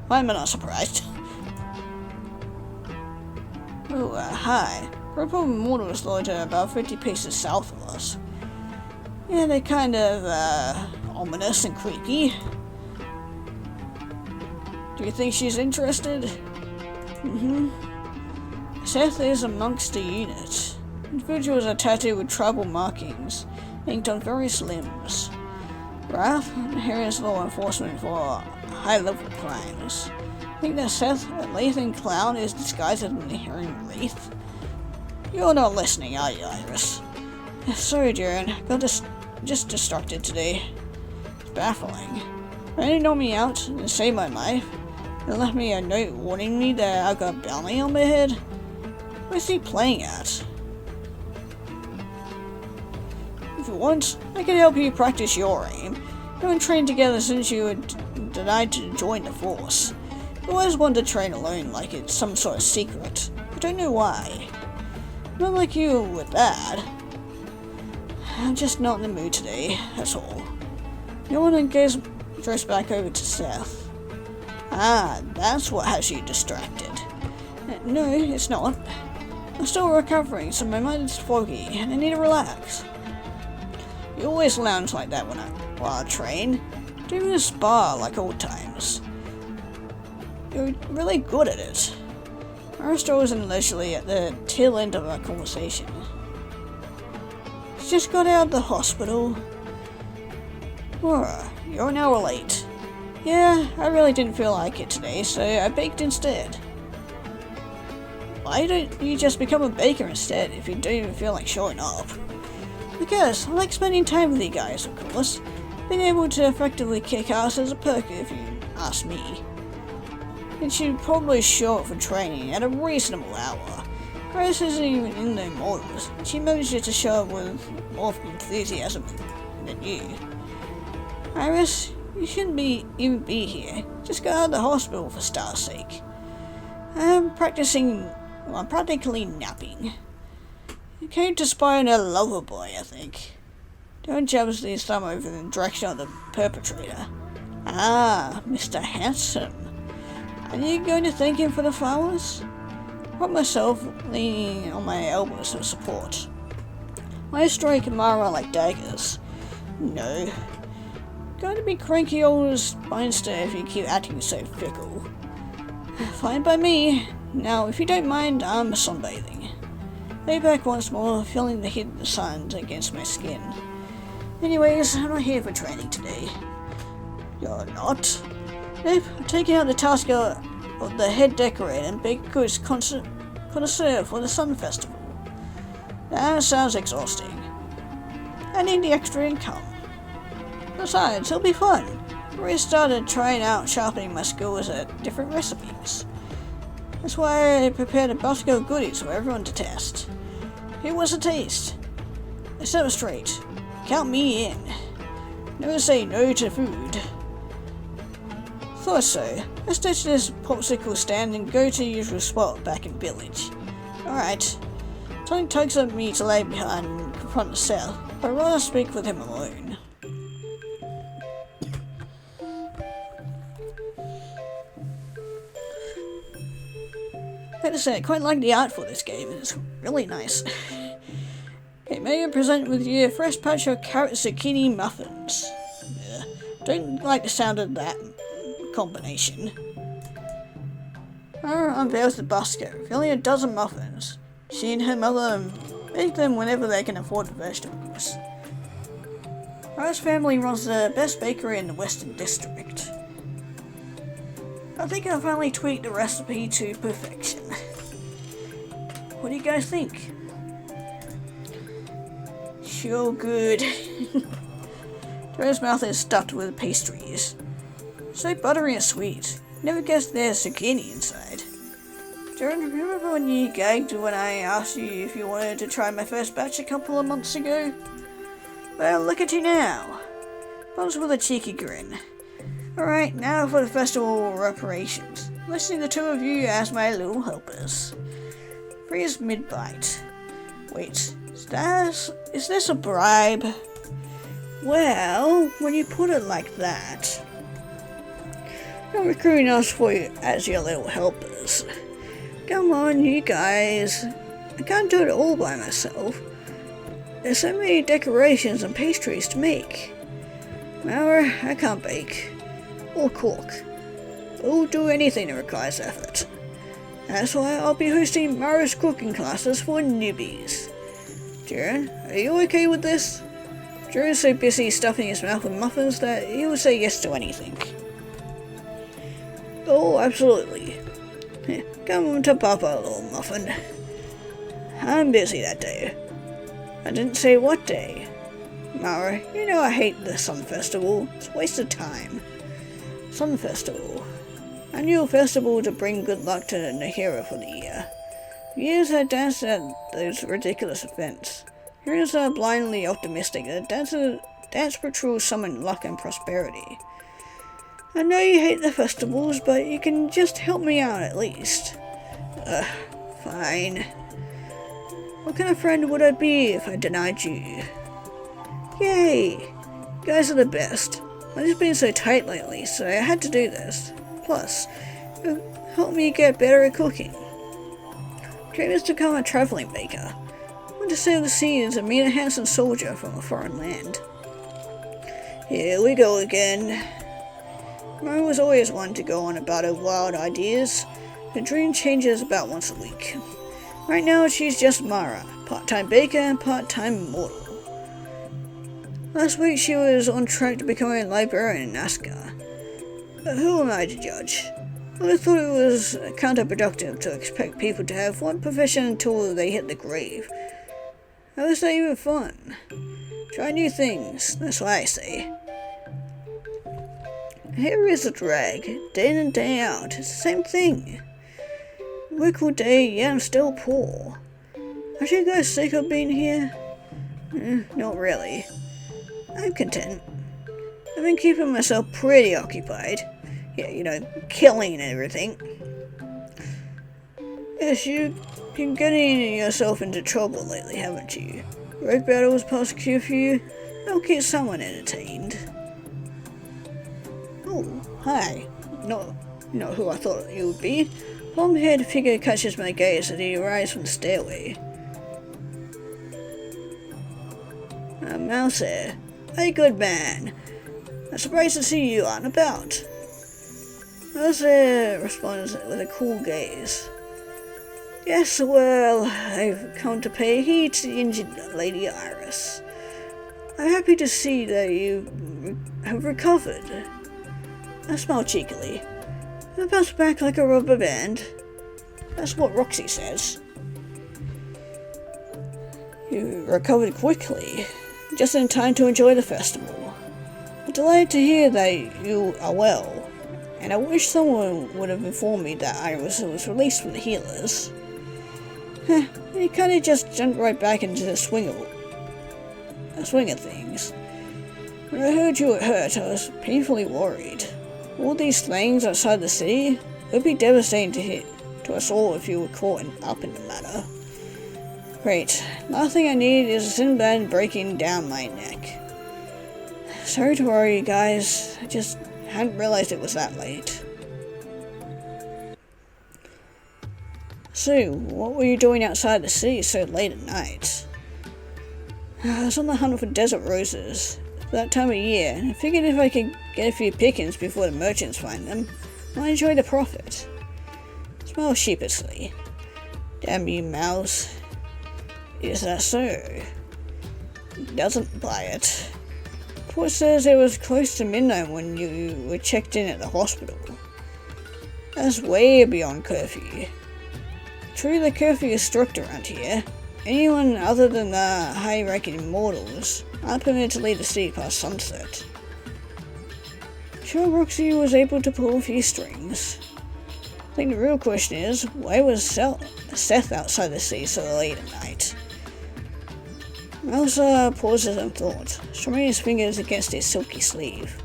Why am I not surprised? Oh, hi. Group of Immortals located about 50 paces south of us. Yeah, they're kind of, ominous and creepy. Do you think she's interested? Seth is amongst the unit. Individuals are tattooed with tribal markings, inked on various limbs. Wrath, here is law enforcement for high-level crimes. Think that Seth, a Lathan clown, is disguised as an inherent wraith? You're not listening, are you, Iris? Sorry, Jaren. Got just distracted today. It's baffling. Trying to knock me out and save my life, and left me a note warning me that I got a bounty on my head? What's he playing at? If you want, I can help you practice your aim. We haven't trained together since you were denied to join the force. You always wanted to train alone like it's some sort of secret. I don't know why. Not like you with that. I'm just not in the mood today, that's all. You want to goes back over to Seif. Ah, that's what has you distracted. No, it's not. I'm still recovering, so my mind's foggy, and I need to relax. You always lounge like that while I train. Don't even spar like old times. You're really good at it. Aristotle isn't literally at the tail end of our conversation. She just got out of the hospital. You're an hour late. Yeah, I really didn't feel like it today, so I baked instead. Why don't you just become a baker instead if you don't even feel like showing up? Because I like spending time with you guys, of course. Being able to effectively kick ass is a perk if you ask me. And she'd probably show up for training at a reasonable hour. Grace isn't even in the models. She manages to show up with more enthusiasm than you. Iris, you shouldn't even be here. Just got out of the hospital for star's sake. I'm practically napping. You came to spy on a lover boy, I think. Don't jealously thumb over in the direction of the perpetrator. Ah, Mr. Handsome. Are you going to thank him for the flowers? I put myself leaning on my elbows for support. I strike Mara like daggers. No. Going to be cranky old spinster if you keep acting so fickle. Fine by me. Now, if you don't mind, I'm sunbathing. Lay back once more, feeling the heat of the sun against my skin. Anyways, I'm not here for training today. You're not? Nope, I'm taking out the task of the head decorator and baked goods connoisseur for the Sun Festival. That sounds exhausting. I need the extra income. Besides, it'll be fun. I already started trying out sharpening my skills at different recipes. That's why I prepared a basket of goodies for everyone to test. Here was a taste. I set it straight. Count me in. Never say no to food. Thought so. Let's ditch this popsicle stand and go to the usual spot back in village. Alright. Tony tugs at me to lay behind and confront the cell, but I'd rather speak with him alone. I have to say, I quite like the art for this game. It's really nice. Okay, may I present with you a fresh batch of carrot zucchini muffins. Don't like the sound of that combination. Unveils the basket, revealing a dozen muffins. She and her mother make them whenever they can afford the vegetables. Rose family runs the best bakery in the Western District. I think I finally tweaked the recipe to perfection. What do you guys think? Sure good. Joe's mouth is stuffed with pastries. So buttery and sweet. Never guessed there's zucchini inside. Joe, remember when you gagged when I asked you if you wanted to try my first batch a couple of months ago? Well, look at you now. Buzz with a cheeky grin. Alright, now for the festival reparations. Listing the two of you as my little helpers. Freeze mid-bite. Wait, is this a bribe? Well, when you put it like that, you're recruiting us for you as your little helpers. Come on, you guys. I can't do it all by myself. There's so many decorations and pastries to make. Mara, I can't bake. Or cook. Or do anything that requires effort. That's why I'll be hosting Mara's cooking classes for newbies. Jiren, are you okay with this? Jiren's so busy stuffing his mouth with muffins that he will say yes to anything. Oh, absolutely. Come to Papa, little muffin. I'm busy that day. I didn't say what day. Mara, you know I hate the Sun Festival. It's a waste of time. Sun Festival. Annual festival to bring good luck to Nahira for the year. For years I danced at those ridiculous events. Heroes are blindly optimistic that dance patrols summon luck and prosperity. I know you hate the festivals, but you can just help me out at least. Fine. What kind of friend would I be if I denied you? Yay! You guys are the best. I've just been so tight lately, so I had to do this. Plus, it helped me get better at cooking. Dream is to become a traveling baker. I want to sail the seas and meet a handsome soldier from a foreign land. Here we go again. Mara was always one to go on about her wild ideas. Her dream changes about once a week. Right now she's just Mara, part-time baker and part-time mortal. Last week she was on track to becoming a librarian in Nazca. But who am I to judge? I would have thought it was counterproductive to expect people to have one profession until they hit the grave. How is that even fun? Try new things, that's what I say. Here is a drag, day in and day out, it's the same thing. Work all day, yet I'm still poor. Aren't you guys sick of being here? Not really. I'm content. I've been keeping myself pretty occupied. Yeah, killing and everything. Yes, you've been getting yourself into trouble lately, haven't you? Road battles past curfew, that'll keep someone entertained. Oh, hi. Not who I thought you would be. Long-haired figure catches my gaze as he arrives from the stairway. Mouser, a good man. I'm surprised to see you out and about. Mouser responds with a cool gaze. Yes, well, I've come to pay heed to the injured Lady Iris. I'm happy to see that you have recovered. I smile cheekily. I bounce back like a rubber band. That's what Roxy says. You recovered quickly, just in time to enjoy the festival. I'm delighted to hear that you are well, and I wish someone would have informed me that Iris was released from the healers. You kinda just jumped right back into the swing of things. When I heard you were hurt, I was painfully worried. All these things outside the city would be devastating to us all if you were caught up in the matter. Great. Last thing I need is a Sinbad breaking down my neck. Sorry to worry you guys. I just hadn't realized it was that late. So, what were you doing outside the city so late at night? I was on the hunt for desert roses. For that time of year, and I figured if I could get a few pickings before the merchants find them, I'll enjoy the profit. Smile sheepishly. Damn you, Mouse. Is that so? Doesn't buy it. Report says it was close to midnight when you were checked in at the hospital. That's way beyond curfew. True, the curfew is strict around here. Anyone other than the high-ranking mortals aren't permitted to leave the city past sunset. Sure, Roxy was able to pull a few strings. I think the real question is, why was Seth outside the city so late at night? Elsa pauses in thought, strumming his fingers against his silky sleeve.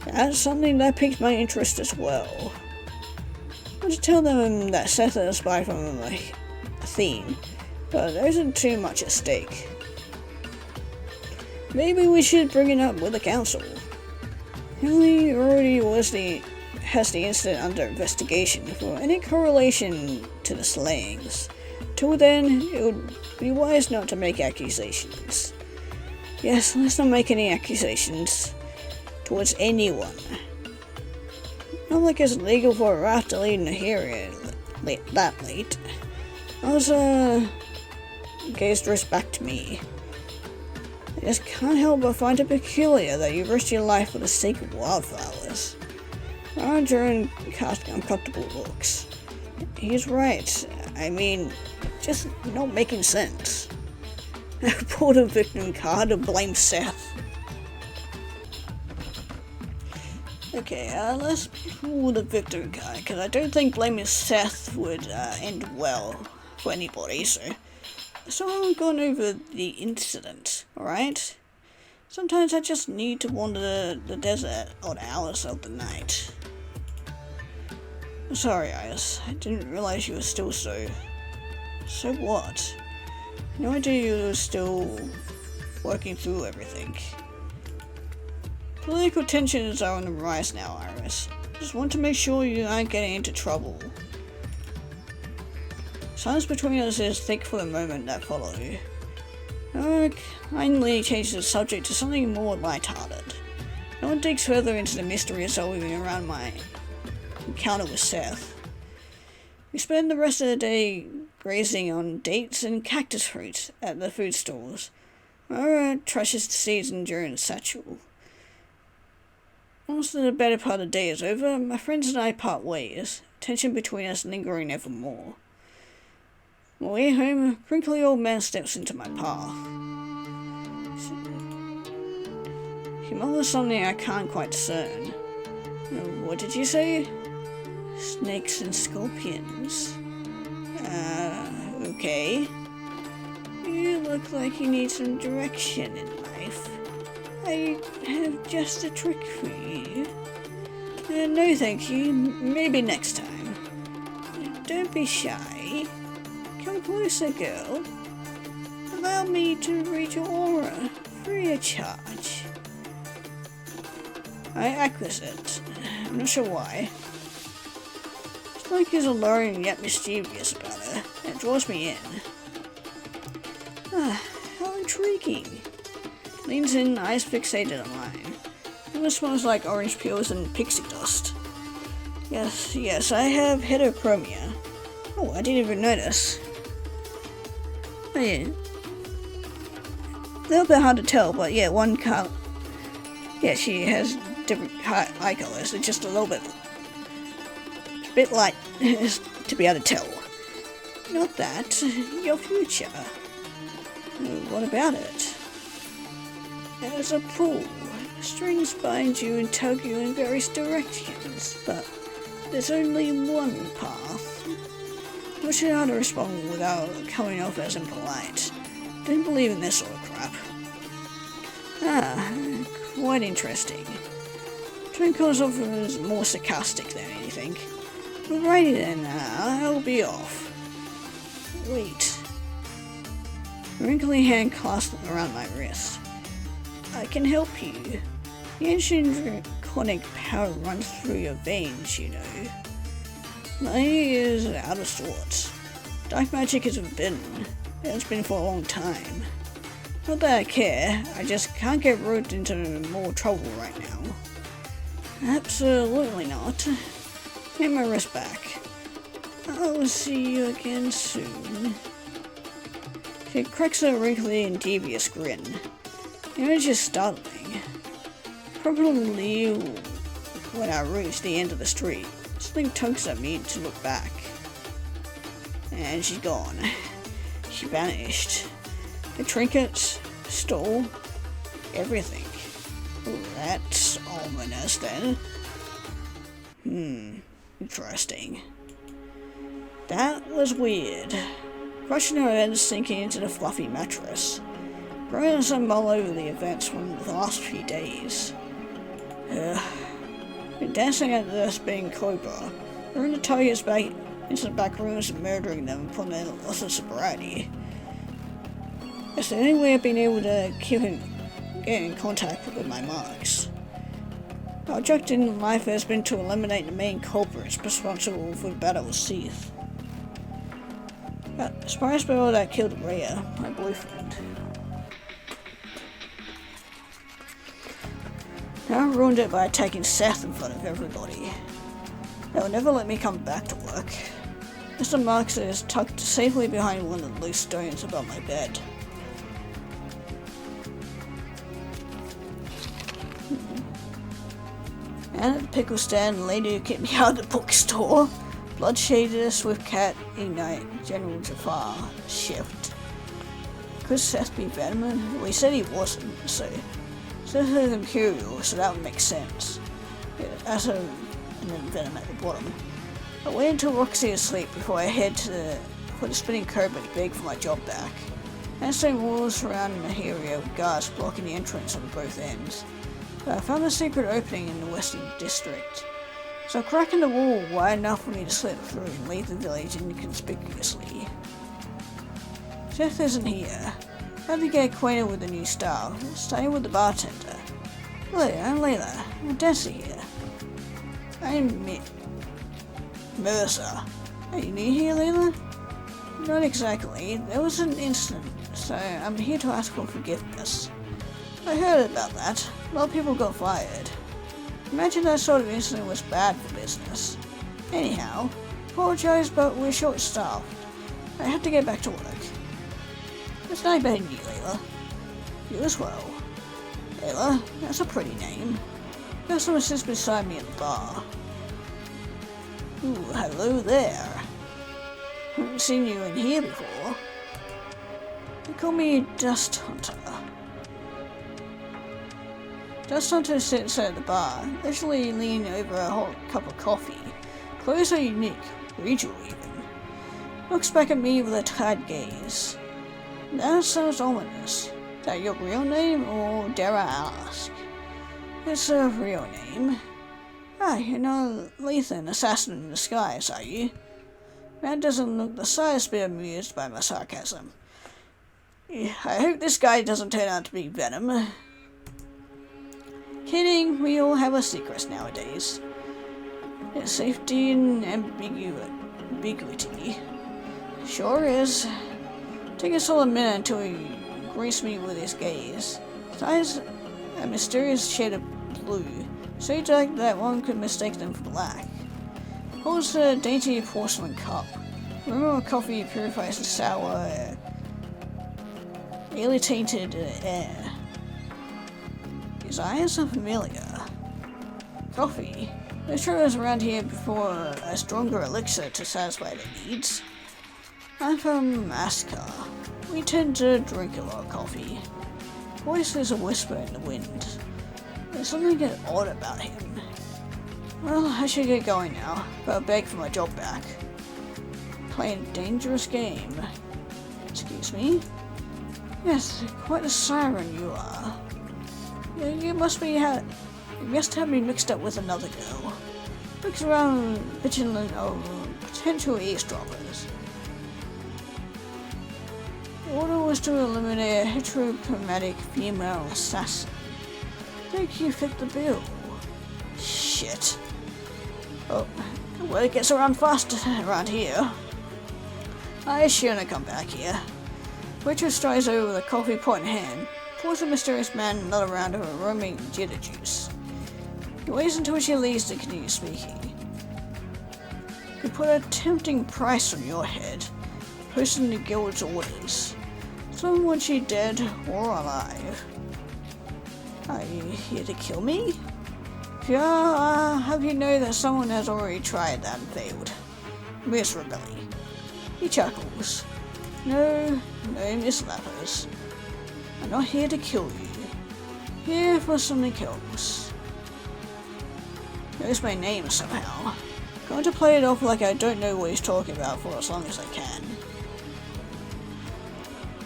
That's something that piqued my interest as well. I want to tell them that Seth is a spy from a theme, but there isn't too much at stake. Maybe we should bring it up with the council. Henley already has the incident under investigation for any correlation to the slayings. Till then, it would be wise not to make accusations. Yes, let's not make any accusations towards anyone. Not like it's legal for a rat to leave Nahira that late. Elsa gazed right back to me. I just can't help but find it peculiar that you risked your life for the sake of wildflowers. Roger cast uncomfortable looks. He's right. I mean, just not making sense. I pulled a victim card to blame Seth. Okay, let's pull the victim card, because I don't think blaming Seth would end well for anybody, so I'm going over the incident, alright? Sometimes I just need to wander the desert odd hours of the night. I'm sorry, Iris. I didn't realize you were still so... So what? No idea you were still working through everything. Political tensions are on the rise now, Iris. Just want to make sure you aren't getting into trouble. Silence between us is thick for the moment that followed. I kindly changed the subject to something more lighthearted. No one digs further into the mystery resolving around my encounter with Seth. We spend the rest of the day grazing on dates and cactus fruit at the food stores. Our trashes the season during satchel. Once the better part of the day is over, my friends and I part ways, tension between us lingering evermore. On the way home, a crinkly old man steps into my path. He mutters something I can't quite discern. What did you say? Snakes and scorpions. Okay. You look like you need some direction in life. I have just a trick for you. No thank you, maybe next time. Don't be shy. Come closer, girl. Allow me to read your aura, free of charge. I acquiesced. I'm not sure why. It's like he's alluring yet mischievous about her, and it draws me in. How intriguing. Leans in, eyes fixated on mine. It smells like orange peels and pixie dust. Yes, I have heterochromia. Oh, I didn't even notice. Oh yeah. A little bit hard to tell, but yeah, one color. Yeah, she has different eye colors. It's just a bit light to be able to tell. Not that. Your future. What about it? There's a pool. Strings bind you and tug you in various directions, but there's only one path. Not sure how to respond without coming off as impolite. Don't believe in this sort of crap. Quite interesting. Tone comes off as more sarcastic than anything. Alrighty then, I'll be off. Wait. A wrinkly hand clasped around my wrist. I can help you. The ancient draconic power runs through your veins, you know. My is out of sorts. Dark magic is forbidden. It's been for a long time. Not that I care, I just can't get roped into more trouble right now. Absolutely not. Take my wrist back. I'll see you again soon. She cracks a wrinkly and devious grin. The image is startling. Probably when I reach the end of the street, something tugs at me to look back. And she's gone. She vanished. The trinkets, stole, everything. Oh, that's ominous then. Interesting. That was weird. Crushing her head, sinking into the fluffy mattress. Growing as I mull over the events from the last few days. Been dancing at the spinning cobra, luring the targets back into the back rooms and murdering them upon their loss of sobriety. It's the only way I've been able to get in contact with my marks. Our objective in life has been to eliminate the main culprits responsible for the battle with Seif. Spice Barrel that killed Rhea, my boyfriend. Now I ruined it by attacking Seth in front of everybody. They'll never let me come back to work. Mr. Marks is tucked safely behind one of the loose stones above my bed. And at the pickle stand, the lady who kicked me out of the bookstore. Bloodshaded, Swift Cat, Ignite, General Jafar, Shift. Could Seth be Venom? Well, he said he wasn't, so Seth is Imperial, so that would make sense. As a and then venom at the bottom. I wait until Roxy is asleep before I head for the spinning curb and beg for my job back. Sandstone walls surrounding the area with guards blocking the entrance on both ends. But I found a secret opening in the western district. So cracking the wall wide enough for me to slip through and leave the village inconspicuously. Seif isn't here. I had to get acquainted with the new staff, starting with the bartender. Hello, I'm Layla. I'm a dancer here. I'm Mercer. Are you new here, Layla? Not exactly. There was an incident, so I'm here to ask for forgiveness. I heard about that. A lot of people got fired. Imagine that sort of incident was bad for business. Anyhow, apologize, but we're short-staffed. I have to get back to work. It's nice meeting you, Layla. You as well. Layla, that's a pretty name. Customer sits beside me at the bar. Ooh, hello there. Haven't seen you in here before. They call me Dust Hunter. Dust Hunter sits at the bar, usually leaning over a hot cup of coffee. Clothes are unique, regional even. Looks back at me with a tired gaze. That sounds ominous. Is that your real name, or dare I ask? It's a real name. Ah, you're not Lethan, assassin in disguise, are you? Man doesn't look the slightest bit amused by my sarcasm. I hope this guy doesn't turn out to be Venom. Kidding, we all have our secrets nowadays. There's safety and ambiguity. Sure is. Take us all a minute until he greets me with his gaze. His eyes a mysterious shade of blue, so dark that one could mistake them for black. Holds a dainty porcelain cup. Aroma of coffee purifies the sour, really tainted air. His eyes are familiar. Coffee. There's travelers around here before a stronger elixir to satisfy their needs. I'm from Askar. We tend to drink a lot of coffee. Voice is a whisper in the wind. There's something odd about him. Well, I should get going now. Gotta beg for my job back. Playing a dangerous game. Excuse me? Yes, quite a siren you are. You must have me mixed up with another girl. Looks around vigilant of potential eavesdroppers. The order was to eliminate a heterochromatic female assassin. I think you fit the bill. Shit. Oh, well, it gets around fast around here. I shouldn't have come back here. Waitress strides over with a coffee pot in hand, pours the mysterious man another round of her roaming jitter juice. He waits until she leaves to continue speaking. Could put a tempting price on your head, posting the guild's orders. Someone she dead or alive. Are you here to kill me? If you are, have you know that someone has already tried that and failed. Miserably. He chuckles. No, Miss Lappers. I'm not here to kill you. Here for something else. Knows my name somehow. Going to play it off like I don't know what he's talking about for as long as I can.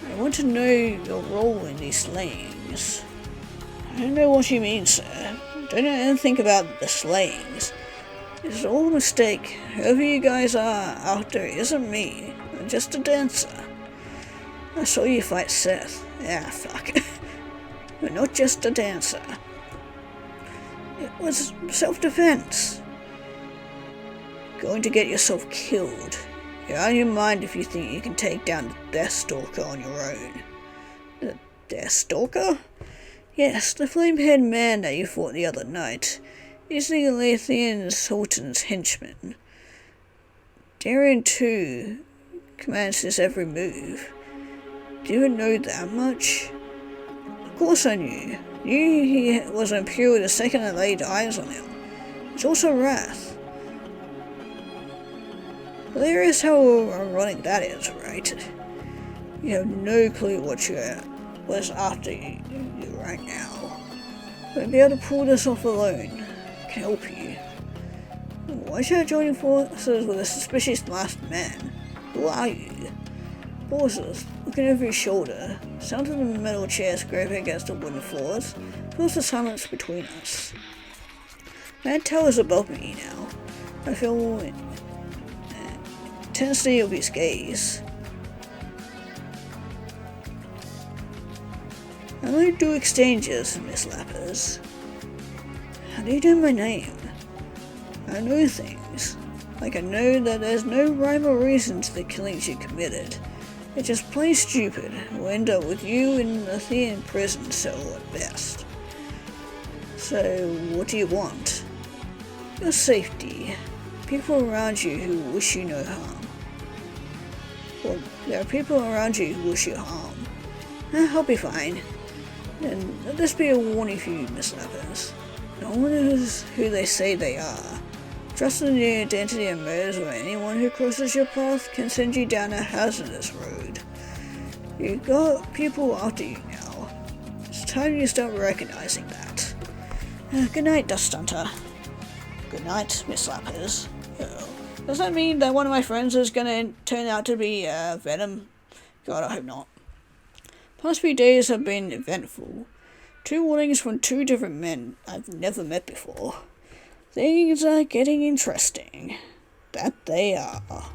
I want to know your role in these slayings. I don't know what you mean, sir. Don't know anything about the slayings. It's all a mistake. Whoever you guys are after isn't me. I'm just a dancer. I saw you fight Seif. Ah, fuck. You're not just a dancer. It was self-defense. Going to get yourself killed. You're out of your mind if you think you can take down the Deathstalker on your own. The Deathstalker? Yes, the flame-haired man that you fought the other night. He's the Lathian Sultan's henchman. Darien, too, commands his every move. Do you know that much? Of course I knew. Knew he was impure the second I laid eyes on him. It's also wrath. Hilarious how ironic that is, right? You have no clue what's after you right now. Won't be able to pull this off alone. can help you. Why should I join forces with a suspicious masked man? Who are you? Pauses, looking over his shoulder. Sound of the metal chair scraping against the wooden floors fills the silence between us. Man towers above me now. I feel intensity of his gaze. I only do exchanges, Miss Lappers. How do you know my name? I know things. Like I know that there's no rhyme or reason to the killings you committed. It's just plain stupid. We'll end up with you in a Thean prison cell at best. So, what do you want? Your safety. People around you who wish you no harm. Well, there are people around you who wish you harm. I'll be fine. And let this be a warning for you, Miss Lappers. No one is who they say they are. Trust in the identity and motives of anyone who crosses your path can send you down a hazardous road. You got people after you now. It's time you start recognizing that. Good night, Dust Hunter. Good night, Miss Lappers. Does that mean that one of my friends is gonna turn out to be Venom? God, I hope not. Past few days have been eventful. 2 warnings from 2 different men I've never met before. Things are getting interesting. That they are.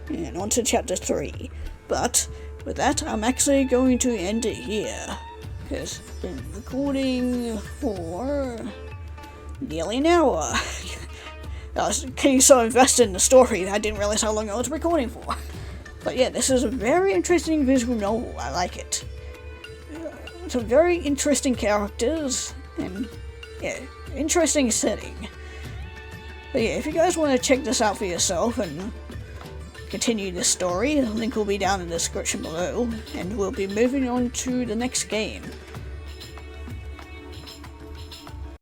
And on to chapter 3. But with that, I'm actually going to end it here. Because I've been recording for nearly an hour. I was getting so invested in the story that I didn't realize how long I was recording for. But yeah, this is a very interesting visual novel. I like it. Some very interesting characters, and yeah, interesting setting. But yeah, if you guys want to check this out for yourself and continue this story, the link will be down in the description below, and we'll be moving on to the next game.